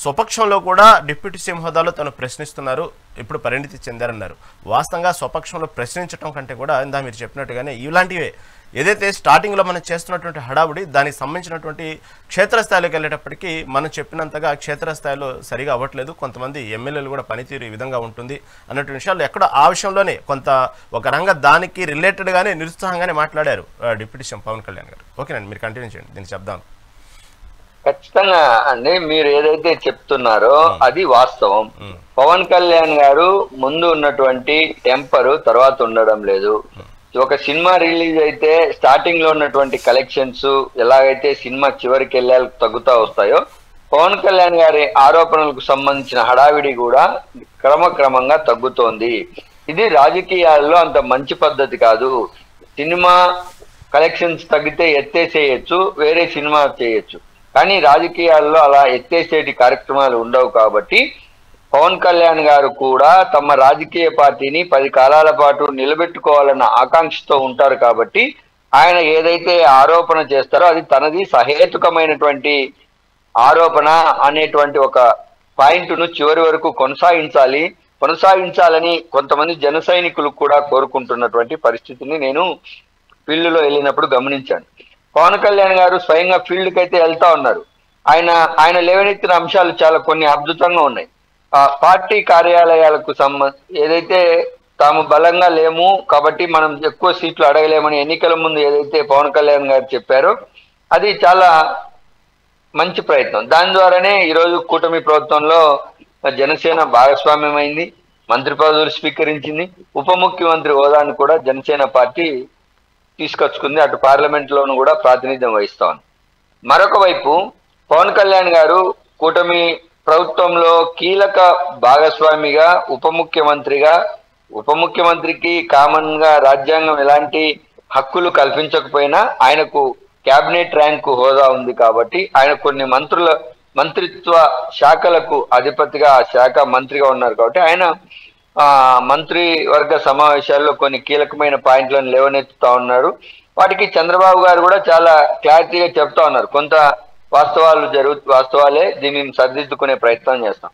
స్వపక్షంలో కూడా డిప్యూటీ సీఎం హోదాలో తను ప్రశ్నిస్తున్నారు, ఇప్పుడు పరిణితి చెందారన్నారు. వాస్తవంగా స్వపక్షంలో ప్రశ్నించడం కంటే కూడా ఇందాక మీరు చెప్పినట్టుగానే ఇలాంటివే ఏదైతే స్టార్టింగ్లో మనం చేస్తున్నటువంటి హడావుడి, దానికి సంబంధించినటువంటి క్షేత్రస్థాయిలోకి వెళ్ళేటప్పటికీ మనం చెప్పినంతగా క్షేత్రస్థాయిలో సరిగా అవ్వట్లేదు, కొంతమంది ఎమ్మెల్యేలు కూడా పనితీరు ఈ విధంగా ఉంటుంది అన్నటువంటి విషయాలు ఎక్కడ ఆ విషయంలోనే కొంత ఒక రంగం దానికి రిలేటెడ్గానే నిరుత్సాహంగానే మాట్లాడారు డిప్యూటీ సీఎం పవన్ కళ్యాణ్ గారు. ఓకేనండి, మీరు కంటిన్యూ చేయండి, దీన్ని చెప్దాం. ఖచ్చితంగా అండి, మీరు ఏదైతే చెప్తున్నారో అది వాస్తవం. పవన్ కళ్యాణ్ గారు ముందు ఉన్నటువంటి టెంపరు తర్వాత ఉండడం లేదు. ఒక సినిమా రిలీజ్ అయితే స్టార్టింగ్ లో ఉన్నటువంటి కలెక్షన్స్ ఎలాగైతే సినిమా చివరికి వెళ్ళాలి తగ్గుతా వస్తాయో, పవన్ కళ్యాణ్ గారి ఆరోపణలకు సంబంధించిన హడావిడి కూడా క్రమక్రమంగా తగ్గుతోంది. ఇది రాజకీయాల్లో అంత మంచి పద్ధతి కాదు. సినిమా కలెక్షన్స్ తగ్గితే ఎత్తేసేయచ్చు, వేరే సినిమా చేయొచ్చు, కానీ రాజకీయాల్లో అలా ఎత్తేసేటి కార్యక్రమాలు ఉండవు. కాబట్టి పవన్ కళ్యాణ్ గారు కూడా తమ రాజకీయ పార్టీని 10 కాలాల పాటు నిలబెట్టుకోవాలన్న ఆకాంక్షతో ఉంటారు. కాబట్టి ఆయన ఏదైతే ఆరోపణ చేస్తారో అది తనది సహేతుకమైనటువంటి ఆరోపణ అనేటువంటి ఒక పాయింట్ను చివరి వరకు కొనసాగించాలని కొంతమంది జన సైనికులు కూడా కోరుకుంటున్నటువంటి పరిస్థితిని నేను ఫీల్డ్లో వెళ్ళినప్పుడు గమనించాను. పవన్ కళ్యాణ్ గారు స్వయంగా ఫీల్డ్కి అయితే వెళ్తా ఉన్నారు. ఆయన లేవనెత్తిన అంశాలు చాలా కొన్ని అద్భుతంగా ఉన్నాయి. పార్టీ కార్యాలయాలకు ఏదైతే తాము బలంగా లేము కాబట్టి మనం ఎక్కువ సీట్లు అడగలేమని ఎన్నికల ముందు ఏదైతే పవన్ కళ్యాణ్ గారు చెప్పారో అది చాలా మంచి ప్రయత్నం. దాని ద్వారానే ఈరోజు కూటమి ప్రభుత్వంలో జనసేన భాగస్వామ్యమైంది, మంత్రి పదవులు స్వీకరించింది, ఉప ముఖ్యమంత్రి హోదాను కూడా జనసేన పార్టీ తీసుకొచ్చుకుంది. అటు పార్లమెంట్లోనూ కూడా ప్రాతినిధ్యం వహిస్తా ఉంది. మరొక వైపు పవన్ కళ్యాణ్ గారు కూటమి ప్రభుత్వంలో కీలక భాగస్వామిగా ఉప ముఖ్యమంత్రికి కామన్ గా రాజ్యాంగం ఎలాంటి హక్కులు కల్పించకపోయినా ఆయనకు క్యాబినెట్ ర్యాంకు హోదా ఉంది. కాబట్టి ఆయన కొన్ని మంత్రిత్వ శాఖలకు అధిపతిగా ఆ శాఖ మంత్రిగా ఉన్నారు. కాబట్టి ఆయన మంత్రివర్గ సమావేశాల్లో కొన్ని కీలకమైన పాయింట్లను లేవనెత్తుతా ఉన్నారు. వాటికి చంద్రబాబు గారు కూడా చాలా క్లారిటీగా చెప్తా ఉన్నారు. కొంత వాస్తవాలే, దీనిని సరిదిద్దుకునే ప్రయత్నం చేస్తాం.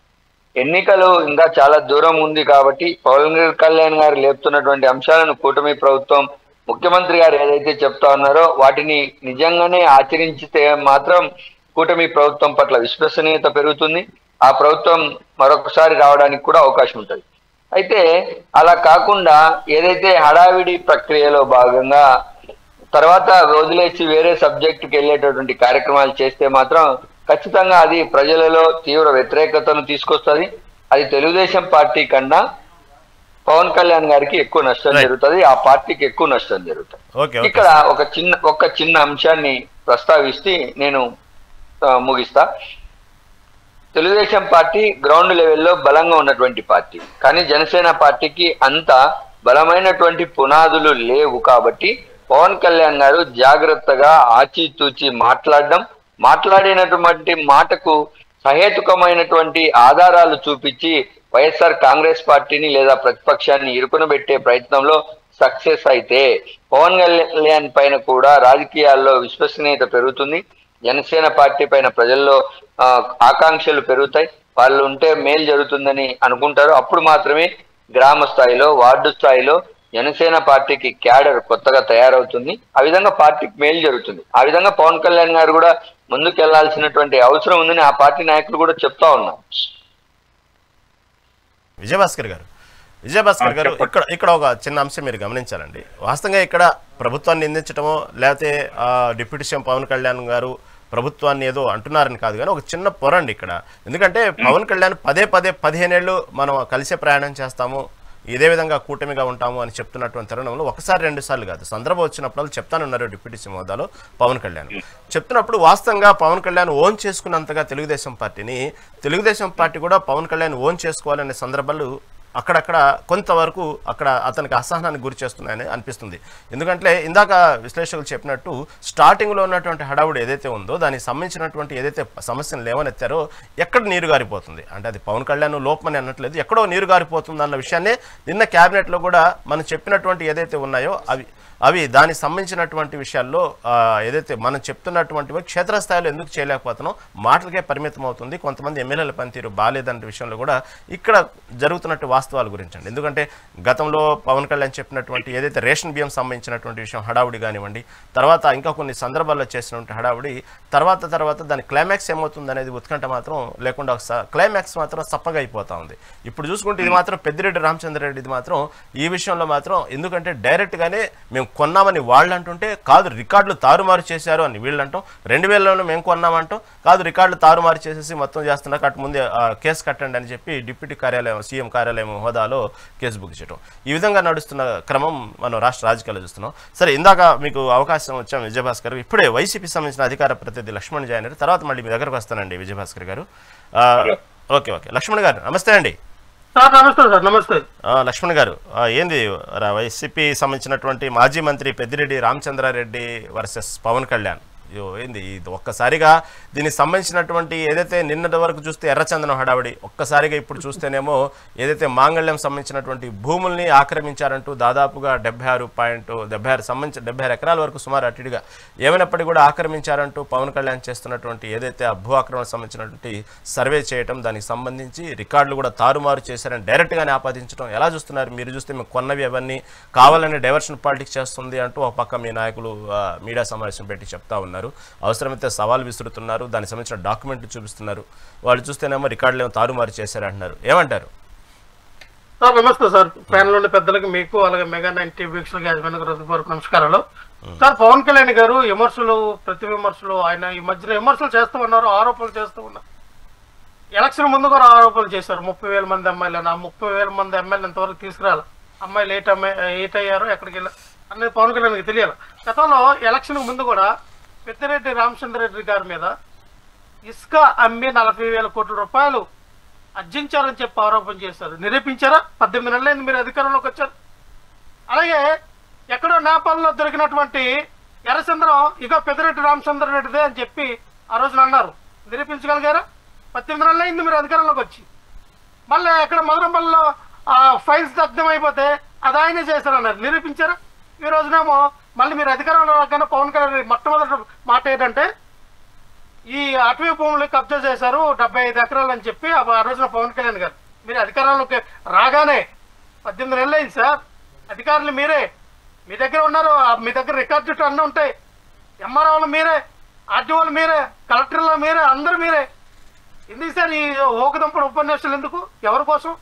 ఎన్నికలు ఇంకా చాలా దూరం ఉంది కాబట్టి పవన్ కళ్యాణ్ గారు లేపుతున్నటువంటి అంశాలను కూటమి ప్రభుత్వం ముఖ్యమంత్రి గారు ఏదైతే చెప్తా ఉన్నారో వాటిని నిజంగానే ఆచరించితే మాత్రం కూటమి ప్రభుత్వం పట్ల విశ్వసనీయత పెరుగుతుంది. ఆ ప్రభుత్వం మరొకసారి రావడానికి కూడా అవకాశం ఉంటుంది. అయితే అలా కాకుండా ఏదైతే హడావిడి ప్రక్రియలో భాగంగా తర్వాత వదిలేసి వేరే సబ్జెక్టుకి వెళ్ళేటటువంటి కార్యక్రమాలు చేస్తే మాత్రం ఖచ్చితంగా అది ప్రజలలో తీవ్ర వ్యతిరేకతను తీసుకొస్తుంది. అది తెలుగుదేశం పార్టీ కన్నా పవన్ కళ్యాణ్ గారికి ఎక్కువ నష్టం జరుగుతుంది, ఆ పార్టీకి ఎక్కువ నష్టం జరుగుతుంది. ఇక్కడ ఒక చిన్న అంశాన్ని ప్రస్తావిస్తే నేను ముగిస్తా. తెలుగుదేశం పార్టీ గ్రౌండ్ లెవెల్లో బలంగా ఉన్నటువంటి పార్టీ, కానీ జనసేన పార్టీకి అంత బలమైనటువంటి పునాదులు లేవు. కాబట్టి పవన్ కళ్యాణ్ గారు జాగ్రత్తగా ఆచితూచి మాట్లాడినటువంటి మాటకు సహేతుకమైనటువంటి ఆధారాలు చూపించి వైఎస్ఆర్ కాంగ్రెస్ పార్టీని లేదా ప్రతిపక్షాన్ని ఇరుకునబెట్టే ప్రయత్నంలో సక్సెస్ అయితే పవన్ కళ్యాణ్ పైన కూడా రాజకీయాల్లో విశ్వసనీయత పెరుగుతుంది. జనసేన పార్టీ పైన ప్రజల్లో ఆకాంక్షలు పెరుగుతాయి. వాళ్ళు ఉంటే మేలు జరుగుతుందని అనుకుంటారు. అప్పుడు మాత్రమే గ్రామ స్థాయిలో, వార్డు స్థాయిలో జనసేన పార్టీకి క్యాడర్ కొత్తగా తయారవుతుంది. ఆ విధంగా పార్టీకి మేలు జరుగుతుంది. ఆ విధంగా పవన్ కళ్యాణ్ గారు కూడా ముందుకెళ్లాల్సినటువంటి అవసరం ఉందని ఆ పార్టీ నాయకులు కూడా చెప్తా ఉన్నారు. విజయభాస్కర్ గారు ఇక్కడ ఒక చిన్న అంశం మీరు గమనించాలండి. వాస్తవంగా ఇక్కడ ప్రభుత్వాన్ని నిందించడమో లేకపోతే డిప్యూటీ సీఎం పవన్ కళ్యాణ్ గారు ప్రభుత్వాన్ని ఏదో అంటున్నారని కాదు, కానీ ఒక చిన్న పొరండి ఇక్కడ. ఎందుకంటే పవన్ కళ్యాణ్ పదే 15 ఏళ్ళు మనం కలిసే ప్రయాణం చేస్తాము, ఇదే విధంగా కూటమిగా ఉంటాము అని చెప్తున్నటువంటి తరుణంలో ఒకసారి 2 సార్లు కాదు, సందర్భం వచ్చినప్పుడు చెప్తానున్నారు డిప్యూటీ సీఎం హోదాలో పవన్ కళ్యాణ్ చెప్తున్నప్పుడు వాస్తవంగా పవన్ కళ్యాణ్ ఓన్ చేసుకున్నంతగా తెలుగుదేశం పార్టీ కూడా పవన్ కళ్యాణ్ ఓన్ చేసుకోవాలనే సందర్భాలు అక్కడక్కడ కొంతవరకు అక్కడ అతనికి అసహనానికి గురి చేస్తున్నాయని అనిపిస్తుంది. ఎందుకంటే ఇందాక విశ్లేషకులు చెప్పినట్టు స్టార్టింగ్లో ఉన్నటువంటి హడావుడి ఏదైతే ఉందో దానికి సంబంధించినటువంటి ఏదైతే సమస్యను లేవనెత్తారో ఎక్కడ నీరు గారిపోతుంది అంటే అది పవన్ కళ్యాణ్ లోపమని అనట్లేదు, ఎక్కడో నీరు గారిపోతుంది అన్న విషయాన్ని నిన్న క్యాబినెట్లో కూడా మనం చెప్పినటువంటి ఏదైతే ఉన్నాయో అవి దానికి సంబంధించినటువంటి విషయాల్లో ఏదైతే మనం చెప్తున్నటువంటి క్షేత్రస్థాయిలో ఎందుకు చేయలేకపోతున్నాం, మాటలకే పరిమితం అవుతుంది, కొంతమంది ఎమ్మెల్యేల పనితీరు బాగాలేదన్న విషయంలో కూడా ఇక్కడ జరుగుతున్నట్టు వాస్తవాల గురించి అండి. ఎందుకంటే గతంలో పవన్ కళ్యాణ్ చెప్పినటువంటి ఏదైతే రేషన్ బియ్యం సంబంధించినటువంటి విషయం హడావుడి కానివ్వండి, తర్వాత ఇంకా కొన్ని సందర్భాల్లో చేసినటువంటి హడావుడి తర్వాత దాని క్లైమాక్స్ ఏమవుతుంది అనేది ఉత్కంఠ మాత్రం లేకుండా క్లైమాక్స్ మాత్రం సప్పగా అయిపోతా ఉంది. ఇప్పుడు చూసుకుంటే ఇది మాత్రం పెద్దిరెడ్డి రామచంద్రారెడ్డి ఇది మాత్రం ఈ విషయంలో మాత్రం ఎందుకంటే డైరెక్ట్గానే మేము కొన్నామని వాళ్ళు అంటుంటే కాదు రికార్డులు తారుమారు చేశారు అని వీళ్ళు అంటాం, 2000లోనే మేము కొన్నామంటాం, కాదు రికార్డులు తారుమారు చేసేసి మొత్తం చేస్తున్నారు అటు ముందే కేసు కట్టండి అని చెప్పి డిప్యూటీ కార్యాలయం సీఎం కార్యాలయం హోదాలో కేసు బుక్ చేయడం, ఈ విధంగా నడుస్తున్న క్రమం మనం రాష్ట్ర రాజకీయాలు చూస్తున్నాం. సరే ఇందాక మీకు అవకాశం వచ్చాం విజయభాస్కర్, ఇప్పుడే వైసీపీ సంబంధించిన అధికార ప్రతినిధి లక్ష్మణ్ జాయిన్ అయ్యారు, తర్వాత మళ్ళీ మీ దగ్గరకు వస్తానండి విజయభాస్కర్ గారు. ఓకే లక్ష్మణ్ గారు నమస్తే అండి. నమస్తే సార్. నమస్తే లక్ష్మణ్ గారు, ఏంది వైసీపీ సంబంధించినటువంటి మాజీ మంత్రి పెద్దిరెడ్డి రామచంద్రారెడ్డి వర్సెస్ పవన్ కళ్యాణ్ ఏంది ఇది ఒక్కసారిగా దీనికి సంబంధించినటువంటి ఏదైతే నిన్నటి వరకు చూస్తే ఎర్రచందనం హడావిడి, ఒక్కసారిగా ఇప్పుడు చూస్తేనేమో ఏదైతే మాంగళ్యం సంబంధించినటువంటి భూముల్ని ఆక్రమించారంటూ దాదాపుగా 76 ఎకరాల వరకు సుమారు అటుగా ఏమైనప్పటికీ కూడా ఆక్రమించారంటూ పవన్ కళ్యాణ్ చేస్తున్నటువంటి ఏదైతే ఆ భూ ఆక్రమణ సంబంధించినటువంటి సర్వే చేయటం, దానికి సంబంధించి రికార్డులు కూడా తారుమారు చేశారని డైరెక్ట్గానే ఆపాదించడం ఎలా చూస్తున్నారు? మీరు చూస్తే మేము కొన్నవి అవన్నీ కావాలని డైవర్షన్ పాలిటిక్స్ చేస్తుంది అంటూ ఒక పక్క మీ నాయకులు మీడియా సమావేశం పెట్టి చెప్తా ఉన్నారు, అవసరమైతే సవాల్ విసురుతున్నారు, దానికి సంబంధించిన డాక్యుమెంట్లు చూపిస్తున్నారు, వాళ్ళు చూస్తేనేమో రికార్డులు ఏమో తారుమారు చేశారంటున్నారు, ఏమంటారు? సార్ నమస్తే సార్. ప్యానల్ ఉన్న పెద్దలకు మీకు అలాగే మెగా 90 వీక్షలకు యాజమాన్యానికి హృదయపూర్వక నమస్కారాలు. సార్ పవన్ కళ్యాణ్ గారు ప్రతి విమర్శలు ఆయన ఈ మధ్యన విమర్శలు చేస్తూ ఉన్నారు, ఆరోపణలు చేస్తూ ఉన్నారు. ఎలక్షన్ ముందు కూడా ఆరోపణలు చేశారు, 30,000 మంది ఎమ్మెల్యే, 30,000 మంది ఎమ్మెల్యే ఇంతవరకు తీసుకురాలి, అమ్మాయిలు ఏట్ అయ్యారో ఎక్కడికి వెళ్ళారు అనేది పవన్ కళ్యాణ్కి తెలియాలి. గతంలో ఎలక్షన్ ముందు కూడా పెద్దిరెడ్డి రామచంద్రారెడ్డి గారి మీద ఇసుక అమ్మి 40,000 కోట్ల రూపాయలు అర్జించారని చెప్పి ఆరోపణ చేశారు. నిరూపించారా? 18 నెలలైంది మీరు అధికారంలోకి వచ్చారు. అలాగే ఎక్కడో నేపాల్లో దొరికినటువంటి ఎర్రచంద్రం ఇక పెద్దిరెడ్డి రామచంద్రారెడ్డిదే అని చెప్పి ఆ రోజున అన్నారు, నిరూపించగలిగారా? 18 నెలలైంది మీరు అధికారంలోకి వచ్చి. మళ్ళీ ఎక్కడ మధురంపల్లిలో ఫైల్స్ దగ్ధమైపోతే అది ఆయనే చేశారన్నారు, నిరూపించారా? ఈ రోజునేమో మళ్ళీ మీరు అధికారంలో రాగానే పవన్ కళ్యాణ్ మొట్టమొదటి మాట ఏంటంటే ఈ అటవీ భూములు కబ్జా చేశారు 75 ఎకరాలు అని చెప్పి ఆ రోజున పవన్ కళ్యాణ్ గారు. మీరు అధికారంలోకి రాగానే 18 నెలలు అయింది సార్, అధికారులు మీరే, మీ దగ్గర ఉన్నారు, మీ దగ్గర రికార్డు అన్నీ ఉంటాయి, ఎంఆర్ఓలు మీరే, ఆర్టీఓలు మీరే, కలెక్టర్లు మీరే, అందరూ మీరే. ఎందుకు సార్ ఈ ఓకదంపుడు ఉపన్యాసాలు ఎందుకు? ఎవరి కోసం?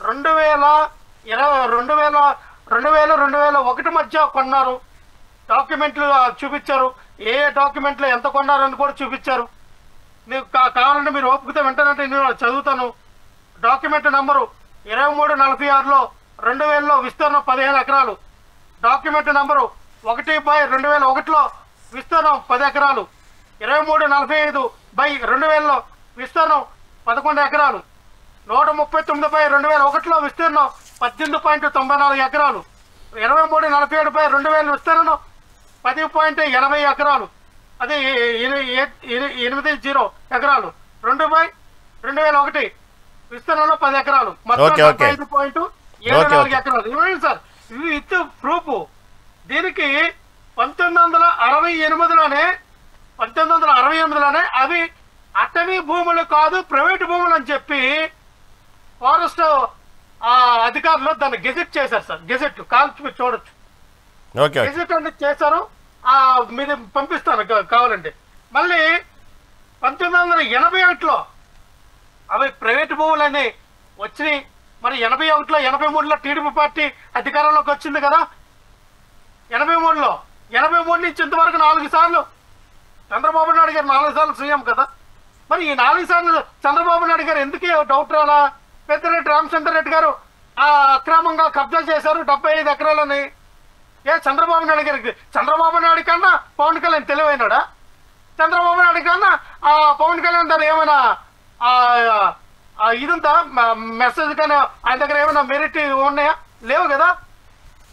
2001 మధ్య కొన్నారు, డాక్యుమెంట్లు చూపించారు, ఏ డాక్యుమెంట్లు ఎంత కొన్నారని కూడా చూపించారు. మీకు కావాలంటే మీరు ఓపికతో వెంటనే నేను చదువుతాను. డాక్యుమెంట్ నంబరు 2346లో 2000లో విస్తీర్ణం 15 ఎకరాలు, డాక్యుమెంట్ నంబరు 1/2001లో విస్తీర్ణం 10 ఎకరాలు, 2345/2000లో విస్తీర్ణం 11 ఎకరాలు. 139/2001 విస్తీర్ణం 18.94 ఎకరాలు. 23/47/2000 విస్తీర్ణం 10.80 ఎకరాలు. అది 80 ఎకరాలు. 2/2001 విస్తీర్ణంలో 10 ఎకరాలు. మొత్తం 5.74 ఎకరాలు. ఇవ్వండి సార్, ఇవి విత్ ప్రూఫ్. దీనికి 1968లోనే అవి అటవీ భూములు కాదు, ప్రైవేటు భూములు అని చెప్పి ఫారెస్ట్ అధికారులు దాన్ని గెజెట్ చేశారు సార్. గెజెట్ కాల్చి మీరు చూడొచ్చు. గెజెట్ అనేది చేశారు. మీరు పంపిస్తాను కావాలంటే. మళ్ళీ 1981లో అవి ప్రైవేటు భూములని వచ్చినాయి. మరి 81లో 83లో టీడీపీ పార్టీ అధికారంలోకి వచ్చింది కదా. 83 నుంచి ఇంతవరకు 4 సార్లు చంద్రబాబు నాయుడు గారు 4 సార్లు సీఎం కదా. మరి ఈ 4 సార్లు చంద్రబాబు నాయుడు గారు ఎందుకు డౌట్ రాలా? పెద్దిరెడ్డి రామచంద్రరెడ్డి గారు అక్రమంగా కబ్జా చేశారు 75 ఎకరాలని. చంద్రబాబు నాయుడు గారికి, చంద్రబాబు నాయుడు కన్నా పవన్ కళ్యాణ్ తెలివైనాడా? చంద్రబాబు నాయుడు కన్నా పవన్ కళ్యాణ్ గారు ఏమైనా ఇదంతా మెసేజ్ కానీ ఆయన దగ్గర ఏమైనా మెరిట్ ఉన్నాయా? లేవు కదా.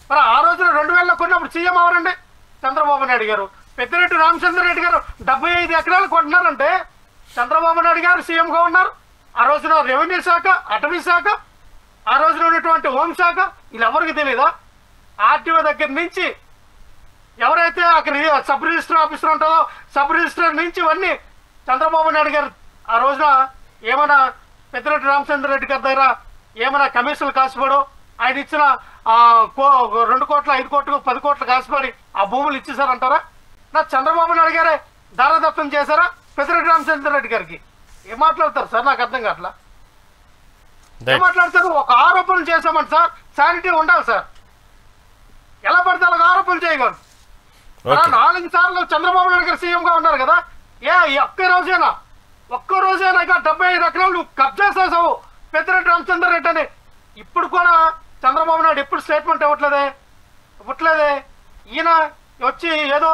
మరి ఆ రోజున 2000లో కొన్నప్పుడు సీఎం ఎవరండి? చంద్రబాబు నాయుడు గారు. పెద్దిరెడ్డి రామచంద్రరెడ్డి గారు 75 ఎకరాలు కొంటున్నారంటే చంద్రబాబు నాయుడు గారు సీఎంగా ఉన్నారు. ఆ రోజున రెవెన్యూ శాఖ, అటవీ శాఖ, ఆ రోజున ఉన్నటువంటి హోంశాఖ, వీళ్ళెవరికి తెలియదా? ఆర్టీఓ దగ్గర నుంచి ఎవరైతే అక్కడ సబ్ రిజిస్టర్ ఆఫీసర్ ఉంటుందో సబ్ రిజిస్టర్ నుంచి ఇవన్నీ చంద్రబాబు నాయుడు గారు ఆ రోజున ఏమైనా పెద్దిరెడ్డి రామచంద్రరెడ్డి గారి దగ్గర ఏమైనా కమిషన్లు కాసిపడు ఆయన ఇచ్చిన 2 కోట్ల 5 కోట్లు 10 కోట్లు కాసిపడి ఆ భూములు ఇచ్చేసారంటారా? నా చంద్రబాబు నాయుడు గారే దారదత్తం చేశారా పెద్దిరెడ్డి రామచంద్రరెడ్డి గారికి? ఏం మాట్లాడతారు సార్? నాకు అర్థం కావట్లా. ఏం మాట్లాడతారు? ఒక ఆరోపణలు చేశామంట సార్, శానిటీ ఉండాలి సార్. ఎలా పడితే అలాగ ఆరోపణలు చేయగలరు. 4 సార్లు చంద్రబాబు నాయుడు గారు సీఎంగా ఉన్నారు కదా. ఒక్క రోజైనా ఇక 75 ఎకరాలు నువ్వు కబ్జా చేసావు పెద్దిరెడ్డి రామచంద్రరెడ్డి అని ఇప్పుడు కూడా చంద్రబాబు నాయుడు ఎప్పుడు స్టేట్మెంట్ ఇవ్వట్లేదే. ఈయన వచ్చి ఏదో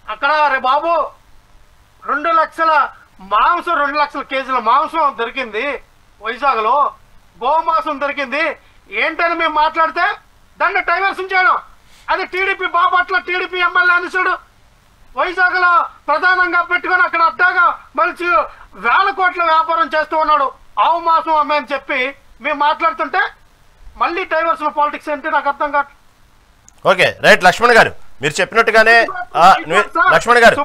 అక్కడ రే బాబు 2 లక్షల మాంసం 2 లక్షల కేజీల మాంసం దొరికింది వైజాగ్లో, గోమాంసం దొరికింది ఏంటని మేము మాట్లాడితే దాన్ని డైవర్షన్ చేయడం. అది టీడీపీ బాపట్ల టీడీపీ ఎమ్మెల్యే అనుసుడు వైజాగ్లో ప్రధానంగా పెట్టుకొని అక్కడ అడ్డాగా మంచి 1000 కోట్ల వ్యాపారం చేస్తూ ఉన్నాడు. ఆవు మాంసం అమ్మని చెప్పి మేము మాట్లాడుతుంటే మళ్ళీ డైవర్షన్ పాలిటిక్స్ అంటే నాకు అర్థం కాదు. Okay right. లక్ష్మణ్ గారు మీరు చెప్పినట్టుగానే లక్ష్మణ్ గారు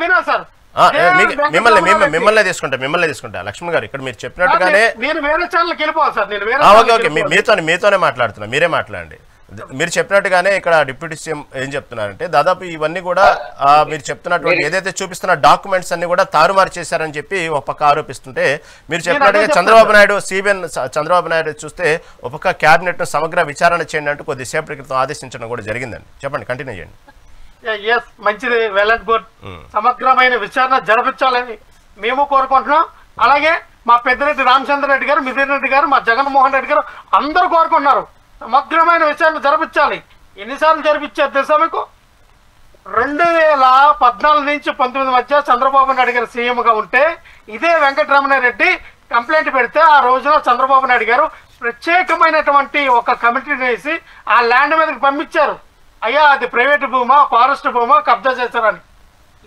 వినా సార్, మిమ్మల్ని తీసుకుంటా లక్ష్మణ్ గారు. ఇక్కడ మీరు చెప్పినట్టుగానే నేను వేరే ఛానల్కి వెళ్ళిపోవాలి సార్. నేను ఓకే మీతోనే మాట్లాడుతున్నా, మీరే మాట్లాడండి. మీరు చెప్పినట్టుగానే ఇక్కడ డిప్యూటీ సీఎం ఏం చెప్తున్నారంటే దాదాపు ఇవన్నీ కూడా మీరు చెప్తున్నటువంటి ఏదైతే చూపిస్తున్న డాక్యుమెంట్స్ అన్ని కూడా తారుమారు చేశారని చెప్పి ఒక పక్క ఆరోపిస్తుంటే, మీరు చెప్పినట్టుగా చంద్రబాబు నాయుడు చూస్తే ఒక పక్క క్యాబినెట్ సమగ్ర విచారణ చేయండి అంటూ కొద్దిసేపటి క్రితం ఆదేశించడం కూడా జరిగిందండి. చెప్పండి, కంటిన్యూ చేయండి. మంచిది, వెల్ అండ్ గుడ్. సమగ్రమైన విచారణ జరిపించాలని మేము కోరుకుంటున్నాం. అలాగే మా పెద్దిరెడ్డి రామచంద్రరెడ్డి గారు, మిథున్ రెడ్డి గారు, మా జగన్మోహన్ రెడ్డి గారు అందరూ కోరుకుంటున్నారు సమగ్రమైన విచారణ జరిపించాలి. ఎన్నిసార్లు జరిపించారు తెలుసా మీకు? 2014 నుంచి 19 మధ్య చంద్రబాబు నాయుడు గారు సీఎంగా ఉంటే ఇదే వెంకటరమణారెడ్డి కంప్లైంట్ పెడితే ఆ రోజున చంద్రబాబు నాయుడు గారు ప్రత్యేకమైనటువంటి ఒక కమిటీని వేసి ఆ ల్యాండ్ మీదకి పంపించారు. అయ్యా అది ప్రైవేట్ భూమా, ఫారెస్ట్ భూమా, కబ్జా చేశారని.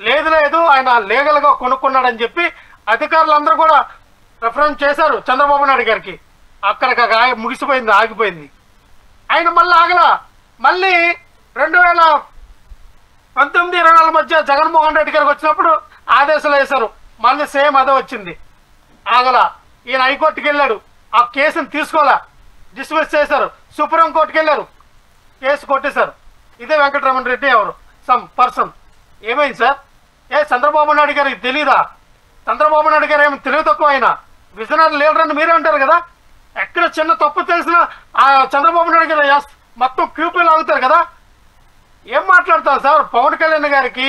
లేదు ఆయన లీగల్గా కొనుక్కున్నాడని చెప్పి అధికారులందరూ కూడా రెఫరెన్స్ చేశారు చంద్రబాబు నాయుడు గారికి. అక్కడికి ముగిసిపోయింది, ఆగిపోయింది. ఆయన మళ్ళీ ఆగలా. మళ్ళీ 2019-24 మధ్య జగన్మోహన్ రెడ్డి గారికి వచ్చినప్పుడు ఆదేశాలు వేశారు. మళ్ళీ సేమ్ అదే వచ్చింది, ఆగలా. ఈయన హైకోర్టుకి వెళ్ళాడు, ఆ కేసును తీసుకోవాలా, డిస్మిస్ చేశారు. సుప్రీంకోర్టుకి వెళ్ళారు, కేసు కొట్టేశారు. ఇదే వెంకటరమణ రెడ్డి ఎవరు సమ్ పర్సన్. ఏమైంది సార్? చంద్రబాబు నాయుడు గారికి తెలీదా? చంద్రబాబు నాయుడు గారు ఏమి తెలివి తక్కువ, ఆయన విజనరీ లీడర్ అని మీరే అంటారు కదా. ఎక్కడ చిన్న తప్పు తెలిసిన ఆ చంద్రబాబు నాయుడు గారు మొత్తం క్యూపీలు ఆగుతారు కదా. ఏం మాట్లాడతారు సార్? పవన్ కళ్యాణ్ గారికి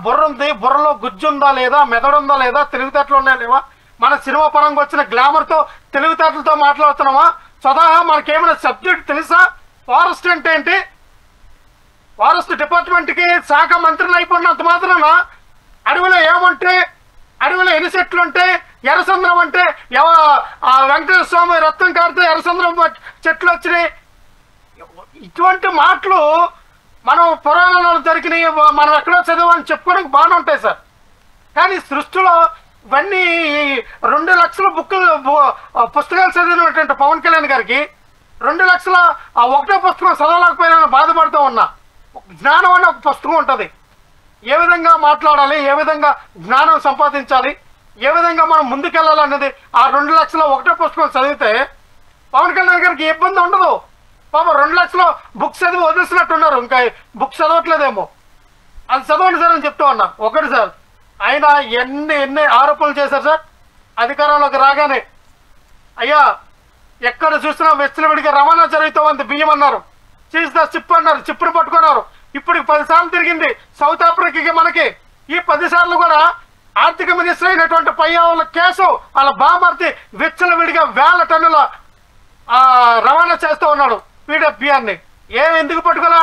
బుర్ర ఉంది, బుర్రలో గుజ్జుందా లేదా, మెదడుందా లేదా, తెలివితేటలు ఉన్నాయా లేవా? మన సినిమా పరంగా వచ్చిన గ్లామర్తో తెలివితేటలతో మాట్లాడుతున్నామా? స్వతహా మనకేమైనా సబ్జెక్ట్ తెలుసా? ఫారెస్ట్ అంటే ఏంటి? ఫారెస్ట్ డిపార్ట్మెంట్కి శాఖ మంత్రులు అయిపోయినంత మాత్రాన అడవిలో ఏముంటే, అడవిలో ఎన్ని చెట్లు ఉంటే, ఎర్రచంద్రం అంటే ఆ వెంకటేశ్వర స్వామి రక్తం కారితే ఎర్రచంద్రం చెట్లు వచ్చినాయి. ఇటువంటి మాటలు మనం పురాణాలు జరిగినాయి, మనం ఎక్కడో చదివామని చెప్పుకోవడానికి బాగానే ఉంటాయి సార్. కానీ సృష్టిలో ఇవన్నీ 2 లక్షల పుస్తకాలు చదివినటువంటి పవన్ కళ్యాణ్ గారికి 2 లక్షల ఆ ఒకటో పుస్తకం చదవలేకపోయినా బాధపడుతూ ఉన్నా. జ్ఞానం అనే ఒక పుస్తకం ఉంటుంది, ఏ విధంగా మాట్లాడాలి, ఏ విధంగా జ్ఞానం సంపాదించాలి, ఏ విధంగా మనం ముందుకెళ్ళాలనేది ఆ 2 లక్షల ఒకటో పుస్తకం చదివితే పవన్ కళ్యాణ్ గారికి ఇబ్బంది ఉండదు. పాపం 2 లక్షలు బుక్స్ చదివి వదిలిసినట్టున్నారు, ఇంకా బుక్స్ చదవట్లేదేమో. అది చదవండి సార్ అని చెప్తూ ఉన్నా. ఒకటి సార్, ఆయన ఎన్ని ఆరోపణలు చేశారు సార్ అధికారంలోకి రాగానే. అయ్యా ఎక్కడ చూసినా వెచ్చలవిడిగా రవాణా జరుగుతూ ఉంది, బియ్యం అన్నారు, చీజ్ ద చిప్ అన్నారు, చిప్పును పట్టుకున్నారు. ఇప్పుడు 10 సార్లు తిరిగింది సౌత్ ఆఫ్రికాకి మనకి. ఈ 10 సార్లు కూడా ఆర్థిక మినిస్టర్ అయినటువంటి పయ్యావుల కేసు వాళ్ళ బామర్తి వెచ్చలవిడిగా 1000 టన్నుల రవాణా చేస్తూ ఉన్నాడు పీడబ్ల్యూఆర్ని. ఎందుకు పట్టుకోలా?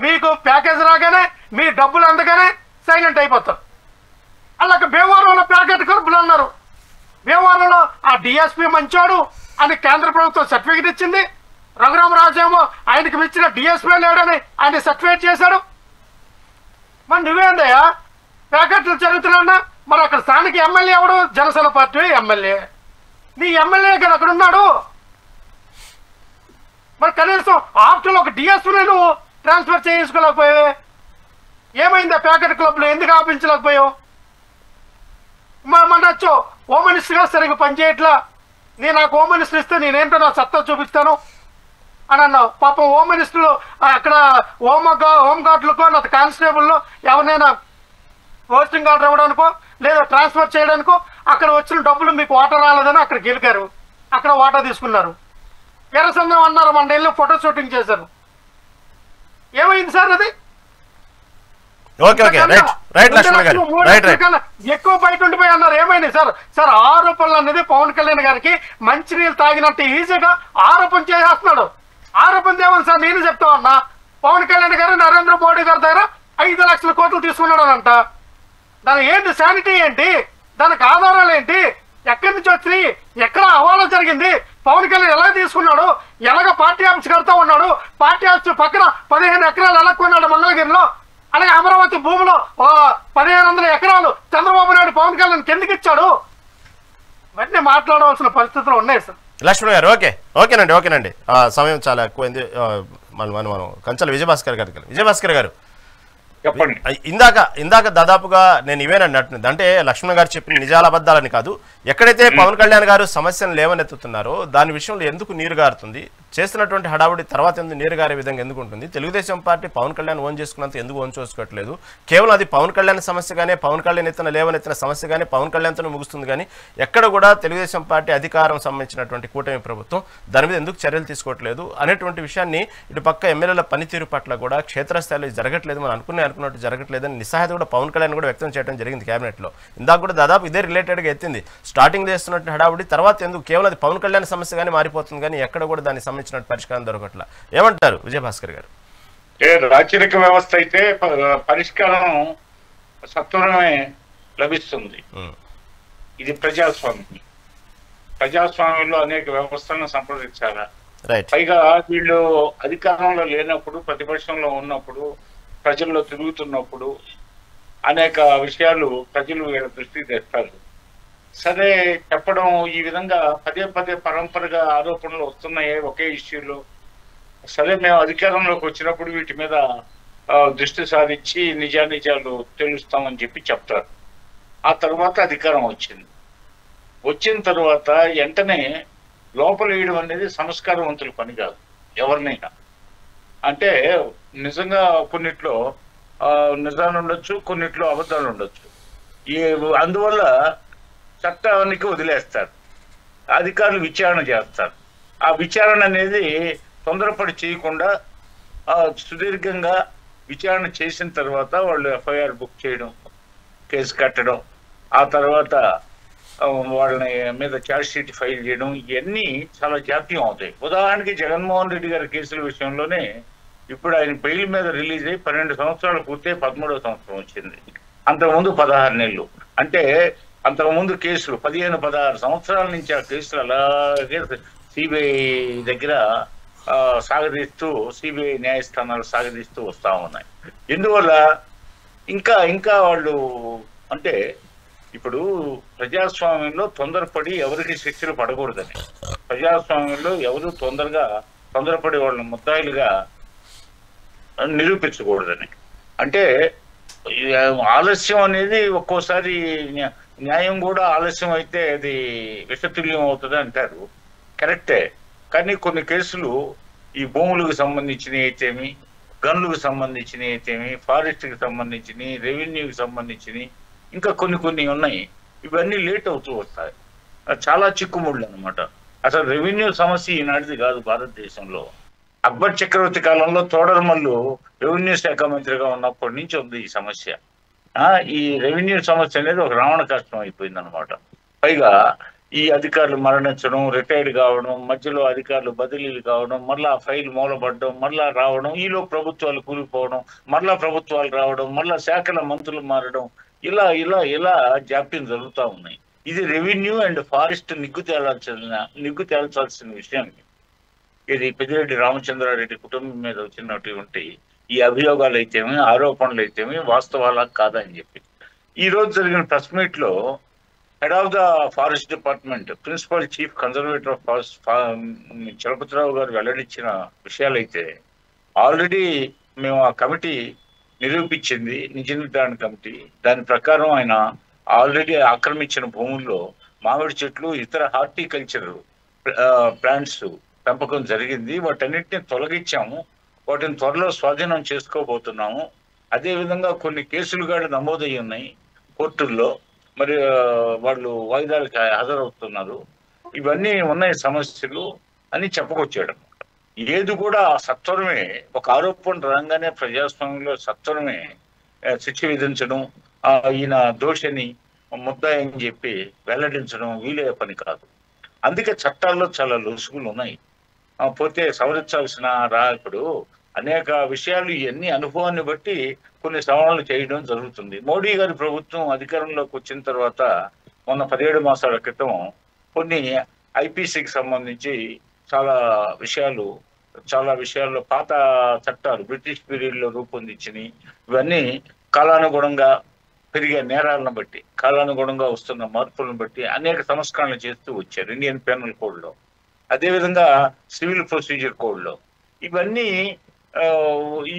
మీకు ప్యాకేజ్ రాగానే మీ డబ్బులు అందగానే సైలెంట్ అయిపోతారు. అలాగే భీమవరంలో ప్యాకెట్ కలుపులు అన్నారు. భీమవరంలో ఆ డిఎస్పీ మంచోడు అని కేంద్ర ప్రభుత్వం సర్టిఫికెట్ ఇచ్చింది. రఘురామరాజు ఏమో ఆయనకి ఇచ్చిన డిఎస్పీ లేడని ఆయన సర్టిఫికేట్ చేశాడు. మరి నువ్వేందయ్యా ప్యాకెట్లు జరుగుతున్నా? మరి అక్కడ స్థానిక ఎమ్మెల్యే ఎవడు? Janasena party MLA. నీ ఎమ్మెల్యే కదా అక్కడ ఉన్నాడు. మరి కనీసం ఆఫ్టర్లో ఒక డిఎస్పీని నువ్వు ట్రాన్స్ఫర్ చేసుకోలేకపోయావే. ఏమైంది ఆ ప్యాకెట్ క్లబ్లో? ఎందుకు ఆపించలేకపోయావు? మనొచ్చు హోమ్ మినిస్టర్గా సరిగ్గా పనిచేయట్లా, నాకు హోమ్ మినిస్టర్ ఇస్తే నేనేంటో నా సత్తా చూపిస్తాను అని అన్నావు. పాపం హోమ్ మినిస్టర్లు అక్కడ హోమ్ గార్డులకో నా కానిస్టేబుల్లో ఎవరినైనా పోస్టింగ్ ఆర్డర్ ఇవ్వడానికో లేదా ట్రాన్స్ఫర్ చేయడానికో అక్కడ వచ్చిన డబ్బులు మీకు వాటా రాలేదని అక్కడ గెలికారు, అక్కడ వాటా తీసుకున్నారు. ఎర్రచంద్రం అన్నారు, మన వెళ్ళి ఫోటో షూటింగ్ చేశారు. ఏమైంది సార్ అది? ఎక్కువ బయట ఉండిపోయి అన్నారు. ఏమైంది సార్? సార్ ఆరోపణలు అనేది పవన్ కళ్యాణ్ గారికి మంచినీళ్ళు తాగినట్టు ఈజీగా ఆరోపణ చేసేస్తున్నాడు. ఆరోపణ ఏమని సార్ నేను చెప్తా ఉన్నా. పవన్ కళ్యాణ్ గారు నరేంద్ర మోడీ గారి దగ్గర 5 లక్షల కోట్లు తీసుకున్నాడు అనంట. దాని ఏంటి శానిటీ ఏంటి? దానికి ఆధారాలు ఏంటి? ఎక్కడి నుంచి వచ్చినాయి? ఎక్కడ హవాలా జరిగింది? పవన్ కళ్యాణ్ ఎలా తీసుకున్నాడు? ఎలాగ పార్టీ ఆఫీస్ కడతా ఉన్నాడు? పార్టీ ఆఫీస్ పక్కన 15 ఎకరాలు ఎలా కొన్నాడు మంగళగిరిలో? అలాగే అమరావతి భూమిలో 1500 ఎకరాలు చంద్రబాబు నాయుడు పవన్ కళ్యాణ్ ఎందుకు ఇచ్చాడు? ఇవన్నీ మాట్లాడవలసిన పరిస్థితులు ఉన్నాయి సార్. లక్ష్మణ్ గారు ఓకేనండి సమయం చాలా ఎక్కువైంది. మనం కంచెల విజయభాస్కర్ గారు చెప్పండి. ఇందాక దాదాపుగా నేను ఇవేనన్నట్టు, అంటే లక్ష్మణ్ గారు చెప్పిన నిజాల అబద్ధాలని కాదు, ఎక్కడైతే పవన్ కళ్యాణ్ గారు సమస్యను లేవనెత్తుతున్నారో దాని విషయంలో ఎందుకు నీరు గారుతుంది, చేస్తున్నటువంటి హడావుడి తర్వాత ఎందుకు నీరు గారే విధంగా ఎందుకు ఉంటుంది? తెలుగుదేశం పార్టీ పవన్ కళ్యాణ్ ఓన్ చేసుకున్నంత ఎందుకు ఓన్ చేసుకోవట్లేదు? కేవలం అది పవన్ కళ్యాణ్ సమస్యగానే, పవన్ కళ్యాణ్ లేవనెత్తిన సమస్యగానే పవన్ కళ్యాణ్తో ముగుస్తుంది. కానీ ఎక్కడ కూడా తెలుగుదేశం పార్టీ అధికారం సంబంధించినటువంటి కూటమి ప్రభుత్వం దాని మీద ఎందుకు చర్యలు తీసుకోవట్లేదు అనేటువంటి విషయాన్ని ఇటు పక్క ఎమ్మెల్యేల పనితీరు పట్ల కూడా క్షేత్రస్థాయిలో జరగట్లేదు, మనం అనుకున్నట్టు జరగట్లేదని నిస్సహాయత కూడా పవన్ కళ్యాణ్ కూడా వ్యక్తం చేయడం జరిగింది క్యాబినెట్లో. ఇందాక కూడా దాదాపు ఇదే రిలేటెడ్గా ఎత్తింది. స్టార్టింగ్ చేస్తున్నట్టు హడావుడి తర్వాత ఎందుకు కేవలం అది పవన్ కళ్యాణ్ సమస్యగానే మారిపోతుంది, కానీ ఎక్కడ కూడా దానికి సంబంధించిన పరిష్కారం దొరకట్లా. ఏమంటారు విజయభాస్కర్ గారు? రాచరిక వ్యవస్థ అయితే పరిష్కారం సత్వరమే లభిస్తుంది. ఇది ప్రజాస్వామ్యంలో అనేక వ్యవస్థలను సంప్రదించాలా. పైగా వీళ్ళు అధికారంలో లేనప్పుడు, ప్రతిపక్షంలో ఉన్నప్పుడు, ప్రజల్లో తిరుగుతున్నప్పుడు అనేక విషయాలు ప్రజలు వీళ్ళ దృష్టికి తెస్తారు. సరే చెప్పడం ఈ విధంగా పదే పరంపరగా ఆరోపణలు వస్తున్నాయి ఒకే ఇష్యూలో. సరే మేము అధికారంలోకి వచ్చినప్పుడు వీటి మీద దృష్టి సారించి నిజానిజాలు తెలుస్తామని చెప్పి చెప్తారు. ఆ తర్వాత అధికారం వచ్చిన తర్వాత వెంటనే లోపల వేయడం అనేది సంస్కారవంతుల పని కాదు ఎవరినైనా. అంటే నిజంగా కొన్నిట్లో నిజాలు ఉండొచ్చు, కొన్నిట్లో అబద్ధాలు ఉండొచ్చు. అందువల్ల చట్టానికి వదిలేస్తారు, అధికారులు విచారణ చేస్తారు. ఆ విచారణ అనేది తొందరపడి చేయకుండా సుదీర్ఘంగా విచారణ చేసిన తర్వాత వాళ్ళు ఎఫ్ఐఆర్ బుక్ చేయడం, కేసు కట్టడం, ఆ తర్వాత వాళ్ళని మీద ఛార్జ్ షీట్ ఫైల్ చేయడం, ఇవన్నీ చాలా జాప్యం అవుతాయి. ఉదాహరణకి జగన్మోహన్ రెడ్డి గారి కేసుల విషయంలోనే ఇప్పుడు ఆయన బెయిల్ మీద రిలీజ్ అయ్యి 12 సంవత్సరాలు పూర్తి 13వ సంవత్సరం వచ్చింది. అంతకుముందు 16 నెలలు. అంటే అంతకుముందు కేసులు 15-16 సంవత్సరాల నుంచి ఆ కేసులు అలాగే సిబిఐ దగ్గర సాగదీస్తూ సిబిఐ న్యాయస్థానాలు సాగదీస్తూ వస్తా ఉన్నాయి. ఎందువల్ల ఇంకా వాళ్ళు అంటే ఇప్పుడు ప్రజాస్వామ్యంలో తొందరపడి ఎవరికి శిక్షలు పడకూడదని, ప్రజాస్వామ్యంలో ఎవరు తొందరపడి వాళ్ళని ముద్దాయిలుగా నిరూపించకూడదని, అంటే ఆలస్యం అనేది ఒక్కోసారి న్యాయం కూడా ఆలస్యం అయితే అది విషతుల్యం అవుతుంది అంటారు, కరెక్టే. కానీ కొన్ని కేసులు ఈ భూములకు సంబంధించినవి అయితేమి, గన్లకు సంబంధించినవి అయితేమి, ఫారెస్ట్కి సంబంధించినవి, రెవెన్యూకి సంబంధించినవి, ఇంకా కొన్ని ఉన్నాయి. ఇవన్నీ లేట్ అవుతూ వస్తాయి. చాలా చిక్కుముళ్ళు అనమాట. అసలు రెవెన్యూ సమస్య ఈనాటిది కాదు భారతదేశంలో. అక్బర్ చక్రవర్తి కాలంలో తోడరమల్లు రెవెన్యూ శాఖ మంత్రిగా ఉన్నప్పటి నుంచి ఉంది ఈ సమస్య. ఈ రెవెన్యూ సమస్య అనేది ఒక రావణ కష్టం అయిపోయింది అనమాట. పైగా ఈ అధికారులు మరణించడం, రిటైర్డ్ కావడం, మధ్యలో అధికారులు బదిలీలు కావడం, మళ్ళా ఫైల్ మూలపడడం, మళ్ళా రావడం, ఈలో ప్రభుత్వాలు కూలిపోవడం, మళ్ళా ప్రభుత్వాలు రావడం, మళ్ళా శాఖల మంత్రులు మారడం, ఇలా జాప్యం జరుగుతూ ఉన్నాయి. ఇది రెవెన్యూ అండ్ ఫారెస్ట్ నిగ్గు తేల్చాల్సిన విషయం. ఇది పెద్దిరెడ్డి రామచంద్రారెడ్డి కుటుంబం మీద వచ్చినటువంటి ఈ అభియోగాలు అయితేమి, ఆరోపణలు అయితేమి వాస్తవాలా కాదా అని చెప్పి ఈ రోజు జరిగిన ప్రెస్ మీట్ లో head of the forest department, principal chief conservator of forest Chalapathirao గారు వెల్లడించిన విషయాలైతే ఆల్రెడీ మేము ఆ కమిటీ నిరూపించింది, నిజ నిర్ధారణ కమిటీ. దాని ప్రకారం ఆయన ఆల్రెడీ ఆక్రమించిన భూముల్లో మామిడి చెట్లు, ఇతర హార్టికల్చర్ ప్లాంట్స్ పెంపకం జరిగింది. వాటన్నిటిని తొలగించాము, వాటిని త్వరలో స్వాధీనం చేసుకోబోతున్నాము. అదేవిధంగా కొన్ని కేసులు కూడా నమోదయ్యి ఉన్నాయి కోర్టుల్లో, మరి వాళ్ళు వాయిదాలకు హాజరవుతున్నారు. ఇవన్నీ ఉన్నాయి సమస్యలు అని చెప్పుకొచ్చాడు. ఏది కూడా సత్వరమే, ఒక ఆరోపణ రాగానే ప్రజాస్వామ్యంలో సత్వరమే శిక్ష విధించడం, ఈయన దోషిని ముద్దాయి అని చెప్పి వెల్లడించడం వీలయ్యే పని కాదు. అందుకే చట్టాల్లో చాలా లొసుగులు ఉన్నాయి. పోతే సవరించాల్సిన ఇప్పుడు అనేక విషయాలు ఇవన్నీ అనుభవాన్ని బట్టి కొన్ని సవరణలు చేయడం జరుగుతుంది. మోడీ గారి ప్రభుత్వం అధికారంలోకి వచ్చిన తర్వాత మొన్న 17 మాసాల క్రితం కొన్ని ఐపీసీకి సంబంధించి చాలా విషయాల్లో పాత చట్టాలు బ్రిటిష్ పీరియడ్లో రూపొందించినవి, ఇవన్నీ కాలానుగుణంగా పెరిగే నేరాలను బట్టి, కాలానుగుణంగా వస్తున్న మార్పులను బట్టి అనేక సంస్కరణలు చేస్తూ వచ్చారు ఇండియన్ పెనల్ కోడ్లో, అదేవిధంగా సివిల్ ప్రొసీజర్ కోడ్లో. ఇవన్నీ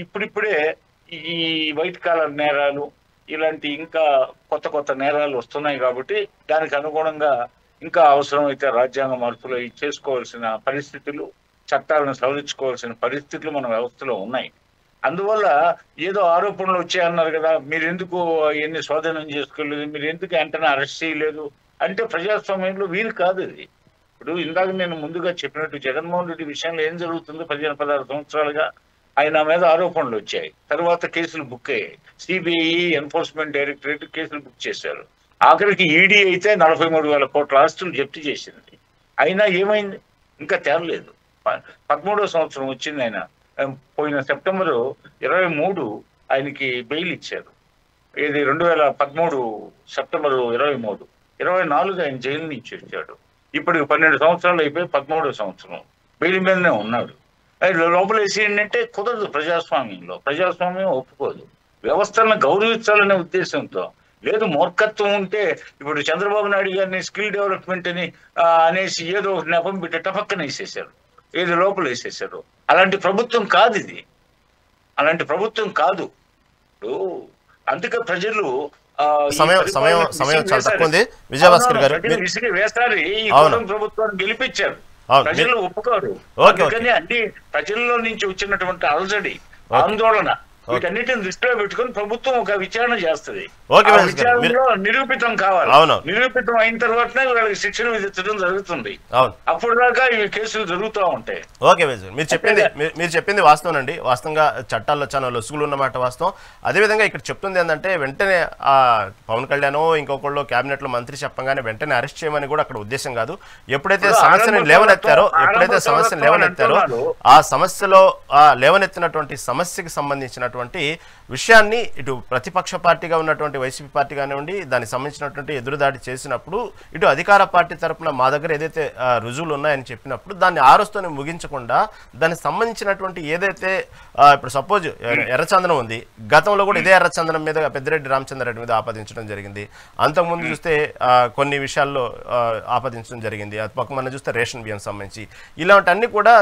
ఇప్పుడిప్పుడే ఈ వైట్ కాలర్ నేరాలు ఇలాంటి ఇంకా కొత్త నేరాలు వస్తున్నాయి. కాబట్టి దానికి అనుగుణంగా ఇంకా అవసరమైతే రాజ్యాంగ మార్పులు చేసుకోవాల్సిన పరిస్థితులు, చట్టాలను సవరించుకోవాల్సిన పరిస్థితులు మన వ్యవస్థలో ఉన్నాయి. అందువల్ల ఏదో ఆరోపణలు వచ్చాయన్నారు కదా, మీరు ఎందుకు ఎన్ని స్వాధీనం చేసుకోలేదు, మీరు ఎందుకు వెంటనే అరెస్ట్ చేయలేదు అంటే ప్రజాస్వామ్యంలో వీలు కాదు ఇది. ఇప్పుడు ఇందాక నేను ముందుగా చెప్పినట్టు జగన్మోహన్ రెడ్డి విషయంలో ఏం జరుగుతుందో 15-16 సంవత్సరాలుగా ఆయన మీద ఆరోపణలు వచ్చాయి, తర్వాత కేసులు బుక్ అయ్యాయి. సిబిఐ, ఎన్ఫోర్స్మెంట్ డైరెక్టరేట్ కేసులు బుక్ చేశారు. ఆఖరికి ఈడీ అయితే 43,000 కోట్ల ఆస్తులు జప్తు చేసింది. అయినా ఏమైంది? ఇంకా తేలలేదు. 13వ సంవత్సరం వచ్చింది. ఆయన పోయిన సెప్టెంబర్ 23 ఆయనకి బెయిల్ ఇచ్చారు. ఇది 2013 సెప్టెంబర్ 23, 24 ఆయన జైలు నుంచి వచ్చాడు. ఇప్పటికి 12 సంవత్సరాలు అయిపోయి 13వ సంవత్సరం బెయిల్ మీదనే ఉన్నాడు. లోపల వేసి ఏంటంటే కుదరదు. ప్రజాస్వామ్యం ఒప్పుకోదు. వ్యవస్థలను గౌరవించాలనే ఉద్దేశంతో లేదు. మూర్ఖత్వం ఉంటే ఇప్పుడు చంద్రబాబు నాయుడు గారిని స్కిల్ డెవలప్మెంట్ అని అనేసి ఏదో నెపం పెట్టి టపక్కన వేసేసారు, ఏదో లోపల వేసేసారు. అలాంటి ప్రభుత్వం కాదు ఇది, అలాంటి ప్రభుత్వం కాదు. ఇప్పుడు అందుకే ప్రజలు విసిగి వేసారి ఈ ప్రభుత్వాన్ని గెలిపించారు. ప్రజలు ఒప్పుకోరు. అందుకని అన్ని ప్రజల్లో నుంచి వచ్చినటువంటి అలజడి, ఆందోళన వీటన్నిటిని దృష్టిలో పెట్టుకుని ప్రభుత్వం ఒక విచారణ చేస్తుంది. విచారణలో నిరూపితం కావాలి. నిరూపితం అయిన తర్వాతనే వీళ్ళకి శిక్షలు విధించడం జరుగుతుంది. అప్పుడు దాకా ఈ కేసులు జరుగుతూ ఉంటాయి. ఓకే మీరు చెప్పింది వాస్తవం అండి. వాస్తవంగా చట్టాల్లో చాలా లొసుగులు ఉన్నమాట వాస్తవం. అదేవిధంగా ఇక్కడ చెప్తుంది ఏంటంటే వెంటనే పవన్ కళ్యాణ్ ఇంకొకళ్ళు క్యాబినెట్ లో మంత్రి చెప్పగానే వెంటనే అరెస్ట్ చేయమని కూడా అక్కడ ఉద్దేశం కాదు. ఎప్పుడైతే సమస్యను లేవనెత్తారో ఆ సమస్యలో లేవనెత్తినటువంటి సమస్యకి సంబంధించినటువంటి అనేటటువంటి విషయాన్ని ఇటు ప్రతిపక్ష పార్టీగా ఉన్నటువంటి వైసీపీ పార్టీ కానివ్వండి దానికి సంబంధించినటువంటి ఎదురుదాడి చేసినప్పుడు ఇటు అధికార పార్టీ తరపున మా దగ్గర ఏదైతే రుజువులు ఉన్నాయని చెప్పినప్పుడు దాన్ని ఆ రోజుతోనే ముగించకుండా దానికి సంబంధించినటువంటి ఏదైతే ఇప్పుడు సపోజ్ ఎర్రచందనం ఉంది, గతంలో కూడా ఇదే ఎర్రచందనం మీద పెద్దిరెడ్డి రామచంద్రారెడ్డి మీద ఆపాదించడం జరిగింది. అంతకుముందు చూస్తే కొన్ని విషయాల్లో ఆపాదించడం జరిగింది. అది పక్క మనం చూస్తే రేషన్ బియ్యం సంబంధించి ఇలాంటివన్నీ కూడా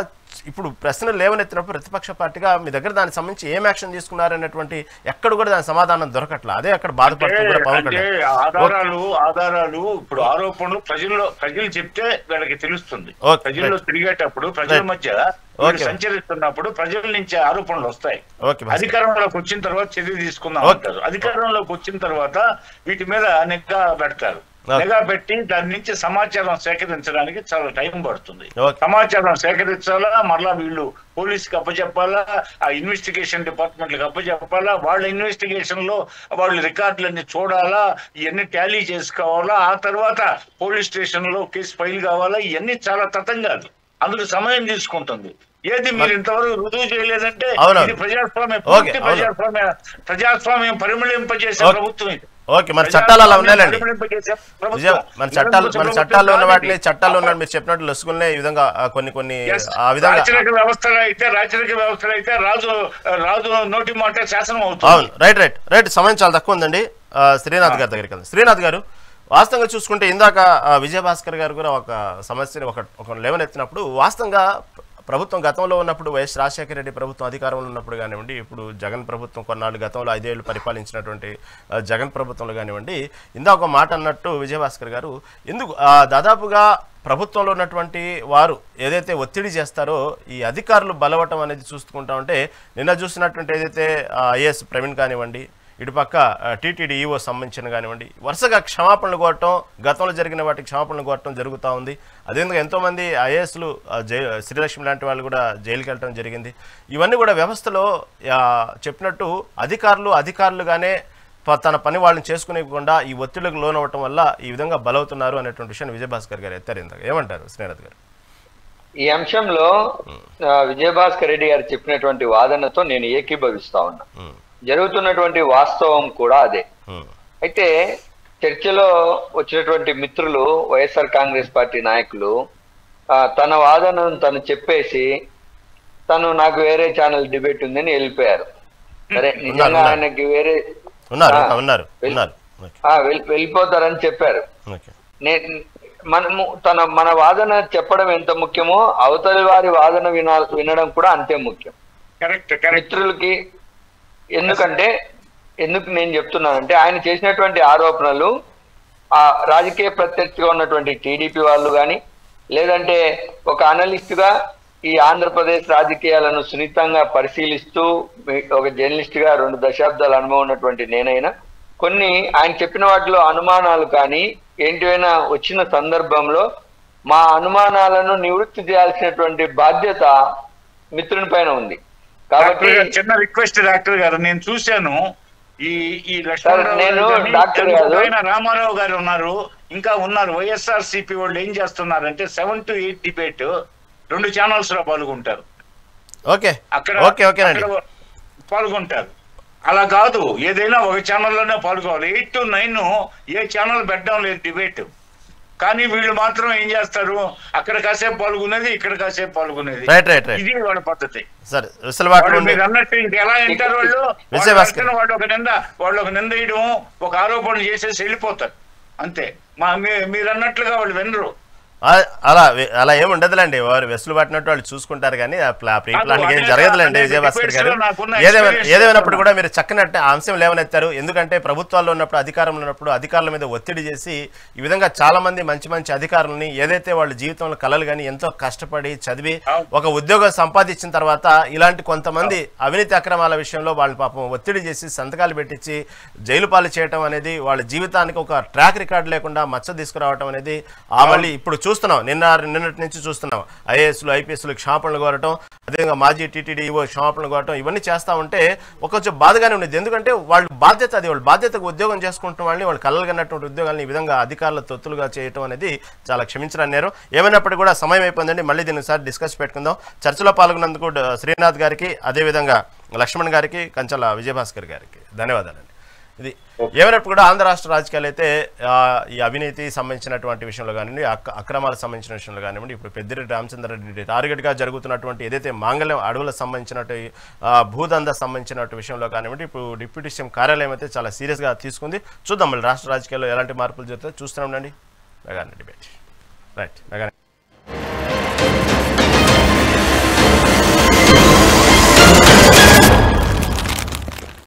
ఇప్పుడు ప్రశ్నలు లేవనెత్తినప్పుడు ప్రతిపక్ష పార్టీగా మీ దగ్గర దానికి సంబంధించి ఏం యాక్షన్ తీసుకున్నారనేటువంటి ఎక్కడ కూడా దాని సమాధానం దొరకట్లా. అదే అక్కడ బాధపడుతుంది. ఆధారాలు ఇప్పుడు ఆరోపణలు ప్రజలు చెప్తే వీళ్ళకి తెలుస్తుంది. ప్రజల్లో తిరిగేటప్పుడు ప్రజల మధ్య సంచరిస్తున్నప్పుడు ప్రజల నుంచి ఆరోపణలు వస్తాయి. అధికారంలోకి వచ్చిన తర్వాత చర్య తీసుకుందాం అంటారు. అధికారంలోకి వచ్చిన తర్వాత వీటి మీద నిఘా పెడతారు. నిఘా పెట్టి దాని నుంచి సమాచారం సేకరించడానికి చాలా టైం పడుతుంది. సమాచారం సేకరించాలా, మరలా వీళ్ళు పోలీసుకి అప్పచెప్పాలా, ఆ ఇన్వెస్టిగేషన్ డిపార్ట్మెంట్లకు అప్పచెప్పాలా, వాళ్ళ ఇన్వెస్టిగేషన్ లో వాళ్ళు రికార్డులన్నీ చూడాలా, ఇవన్నీ టాలీ చేసుకోవాలా, ఆ తర్వాత పోలీస్ స్టేషన్ లో కేసు ఫైల్ కావాలా, ఇవన్నీ చాలా తతంగాలు. అందుకు సమయం తీసుకుంటుంది. ఏది మీరు ఇంతవరకు రుజువు చేయలేదంటే ఇది ప్రజాస్వామ్యం పరిమళింపజేసే ప్రభుత్వం ఇది. ఓకే, మన చట్టాలు అలా ఉన్నాయండి. మన చట్టాల్లో ఉన్న వాటిని చట్టాల్లో ఉన్న మీరు చెప్పినట్లు లొసుకునే ఈ విధంగా కొన్ని ఆ విధంగా రాజరిక వ్యవస్థలో అయితే రాజు నోటి మాట శాసనం అవుతుంది. అవును, రైట్. సమయం చాలా తక్కువ ఉందండి. శ్రీనాథ్ గారి దగ్గరికి వెళ్దాం. శ్రీనాథ్ గారు, వాస్తవంగా చూసుకుంటే ఇందాక విజయభాస్కర్ గారు కూడా ఒక సమస్యని ఒక లేవనెత్తినప్పుడు వాస్తవంగా ప్రభుత్వం గతంలో ఉన్నప్పుడు వైఎస్ రాజశేఖర రెడ్డి ప్రభుత్వం అధికారంలో ఉన్నప్పుడు కానివ్వండి, ఇప్పుడు జగన్ ప్రభుత్వం కొన్నాళ్ళు గతంలో 5 ఏళ్ళు పరిపాలించినటువంటి జగన్ ప్రభుత్వంలో కానివ్వండి, ఇందాక ఒక మాట అన్నట్టు విజయభాస్కర్ గారు ఎందుకు దాదాపుగా ప్రభుత్వంలో ఉన్నటువంటి వారు ఏదైతే ఒత్తిడి చేస్తారో ఈ అధికారులు బలవటం అనేది చూసుకుంటా ఉంటే నిన్న చూసినటువంటి ఏదైతే ఐఏఎస్ ప్రవీణ్ కానివ్వండి, ఇటుపక్క టీటీడీ ఈఓ సంబంధించిన కానివ్వండి వరుసగా క్షమాపణలు కోరటం, గతంలో జరిగిన వాటికి క్షమాపణలు కోరటం జరుగుతూ ఉంది. అదేవిధంగా ఎంతోమంది ఐఏఎస్లు శ్రీలక్ష్మి లాంటి వాళ్ళు కూడా జైలుకి వెళ్ళటం జరిగింది. ఇవన్నీ కూడా వ్యవస్థలో చెప్పినట్టు అధికారులుగానే తన పని వాళ్ళని చేసుకునేకుండా ఈ ఒత్తిళ్లకు లోనవ్వటం వల్ల ఈ విధంగా బలవుతున్నారు అనేటువంటి విషయాన్ని విజయభాస్కర్ గారు ఎత్తారు. ఇందాక ఏమంటారు శ్రీనాథ్ గారు? ఈ అంశంలో విజయభాస్కర్ రెడ్డి గారు చెప్పినటువంటి వాదనతో నేను ఏకీభవిస్తా ఉన్నా. జరుగుతున్నటువంటి వాస్తవం కూడా అదే. అయితే చర్చలో వచ్చినటువంటి మిత్రులు వైఎస్ఆర్ కాంగ్రెస్ పార్టీ నాయకులు తన వాదనను తను చెప్పేసి నాకు వేరే ఛానల్ డిబేట్ ఉందని వెళ్ళిపోయారు. సరే, నిజంగా ఆయనకి వేరే వెళ్ళిపోతారని చెప్పారు. మన వాదన చెప్పడం ఎంత ముఖ్యమో అవతలి వారి వాదన వినడం కూడా అంతే ముఖ్యం మిత్రులకి. ఎందుకు నేను చెప్తున్నానంటే ఆయన చేసినటువంటి ఆరోపణలు ఆ రాజకీయ ప్రత్యర్థిగా ఉన్నటువంటి టీడీపీ వాళ్ళు కానీ, లేదంటే ఒక అనలిస్ట్ గా ఈ ఆంధ్రప్రదేశ్ రాజకీయాలను సున్నితంగా పరిశీలిస్తూ ఒక జర్నలిస్ట్ గా 2 దశాబ్దాల అనుభవం ఉన్నటువంటి నేనైనా కొన్ని ఆయన చెప్పిన వాటిలో అనుమానాలు కానీ ఏంటివైనా వచ్చిన సందర్భంలో మా అనుమానాలను నివృత్తి చేయాల్సినటువంటి బాధ్యత మిత్రుని పైన ఉంది. కాబట్టి చిన్న రిక్వెస్ట్ డాక్టర్ గారు, నేను చూశాను ఈ రామారావు గారు ఉన్నారు, ఇంకా ఉన్నారు వైఎస్ఆర్సీపీ వాళ్ళు ఏం చేస్తున్నారంటే 7 to 8 డిబేట్ 2 ఛానల్స్ లో పాల్గొంటారు. అక్కడ పాల్గొంటారు. అలా కాదు, ఏదైనా ఒక ఛానల్లోనే పాల్గొవాలి. 8 to 9 ఏ ఛానల్ పెట్టడం లేదు డిబేట్. కానీ వీళ్ళు మాత్రం ఏం చేస్తారు, అక్కడ కాసేపు పాల్గొనేది, ఇక్కడ కాసేపు పాల్గొనేది. ఇది వాళ్ళ పద్ధతి. మీరు అన్నట్టు ఇంకెలా వింటారు వాళ్ళు ఒక నింద వేయడం, ఒక ఆరోపణ చేసేసి వెళ్ళిపోతారు అంతే. మీరు అన్నట్లుగా వాళ్ళు వినరు. అలా ఏమి ఉండదులేండి, వారు వెసులు పట్టినట్టు వాళ్ళు చూసుకుంటారు కానీ ప్రీ ప్లానింగ్ ఏం జరగదులేండి. విజయభాస్కర్ గారు, ఏదేమైనప్పుడు కూడా మీరు చక్కని అంశం లేవనెత్తారు. ఎందుకంటే ప్రభుత్వాల్లో ఉన్నప్పుడు, అధికారంలో ఉన్నప్పుడు అధికారుల మీద ఒత్తిడి చేసి ఈ విధంగా చాలా మంది మంచి అధికారులని ఏదైతే వాళ్ళ జీవితంలో కలలు కానీ ఎంతో కష్టపడి చదివి ఒక ఉద్యోగం సంపాదించిన తర్వాత ఇలాంటి కొంతమంది అవినీతి అక్రమాల విషయంలో వాళ్ళు పాపం ఒత్తిడి చేసి సంతకాలు పెట్టించి జైలు పాలు చేయడం అనేది వాళ్ళ జీవితానికి ఒక ట్రాక్ రికార్డు లేకుండా మచ్చ తీసుకురావడం అనేది మళ్ళీ ఇప్పుడు చూస్తున్నాం నిన్నటి నుంచి చూస్తున్నాం ఐఏఎస్లు ఐపీఎస్లు క్షమాపణలు కోరటం, అదేవిధంగా మాజీ టీటీడీ ఈవో క్షమాపణలు కోరటం, ఇవన్నీ చేస్తూ ఉంటే కొంచెం బాధగానే ఉండేది. ఎందుకంటే వాళ్ళు బాధ్యత, అది వాళ్ళ బాధ్యతకు ఉద్యోగం చేసుకుంటున్న వాళ్ళని, వాళ్ళు కలగన్నటువంటి ఉద్యోగాలను ఈ విధంగా అధికారుల తొత్తులుగా చేయటం అనేది చాలా క్షమించడం నేరం. ఏమైనప్పటికీ కూడా సమయం అయిపోయిందండి, మళ్ళీ దీన్ని ఒకసారి డిస్కస్ పెట్టుకుందాం. చర్చలో పాల్గొన్నందుకు శ్రీనాథ్ గారికి, అదేవిధంగా లక్ష్మణ్ గారికి, కంచల విజయభాస్కర్ గారికి ధన్యవాదాలండి. ఇది ఏమైనప్పుడు కూడా ఆంధ్ర రాష్ట్ర రాజకీయాలు అయితే ఈ అవినీతి సంబంధించినటువంటి విషయంలో కానివ్వండి, అక్రమాలకు సంబంధించిన విషయంలో కానివ్వండి, ఇప్పుడు పెద్దిరెడ్డి రామచంద్రారెడ్డి టార్గెట్గా జరుగుతున్నటువంటి ఏదైతే మాంగళ్యం అడవులకు సంబంధించినటువంటి భూదందా సంబంధించినటువంటి విషయంలో కానివ్వండి, ఇప్పుడు డిప్యూటీ సీఎం కార్యాలయం అయితే చాలా సీరియస్గా తీసుకుంది. చూద్దాం మళ్ళీ రాష్ట్ర రాజకీయాల్లో ఎలాంటి మార్పులు జరుగుతాయో చూస్తున్నాం అండి. Mega debate right mega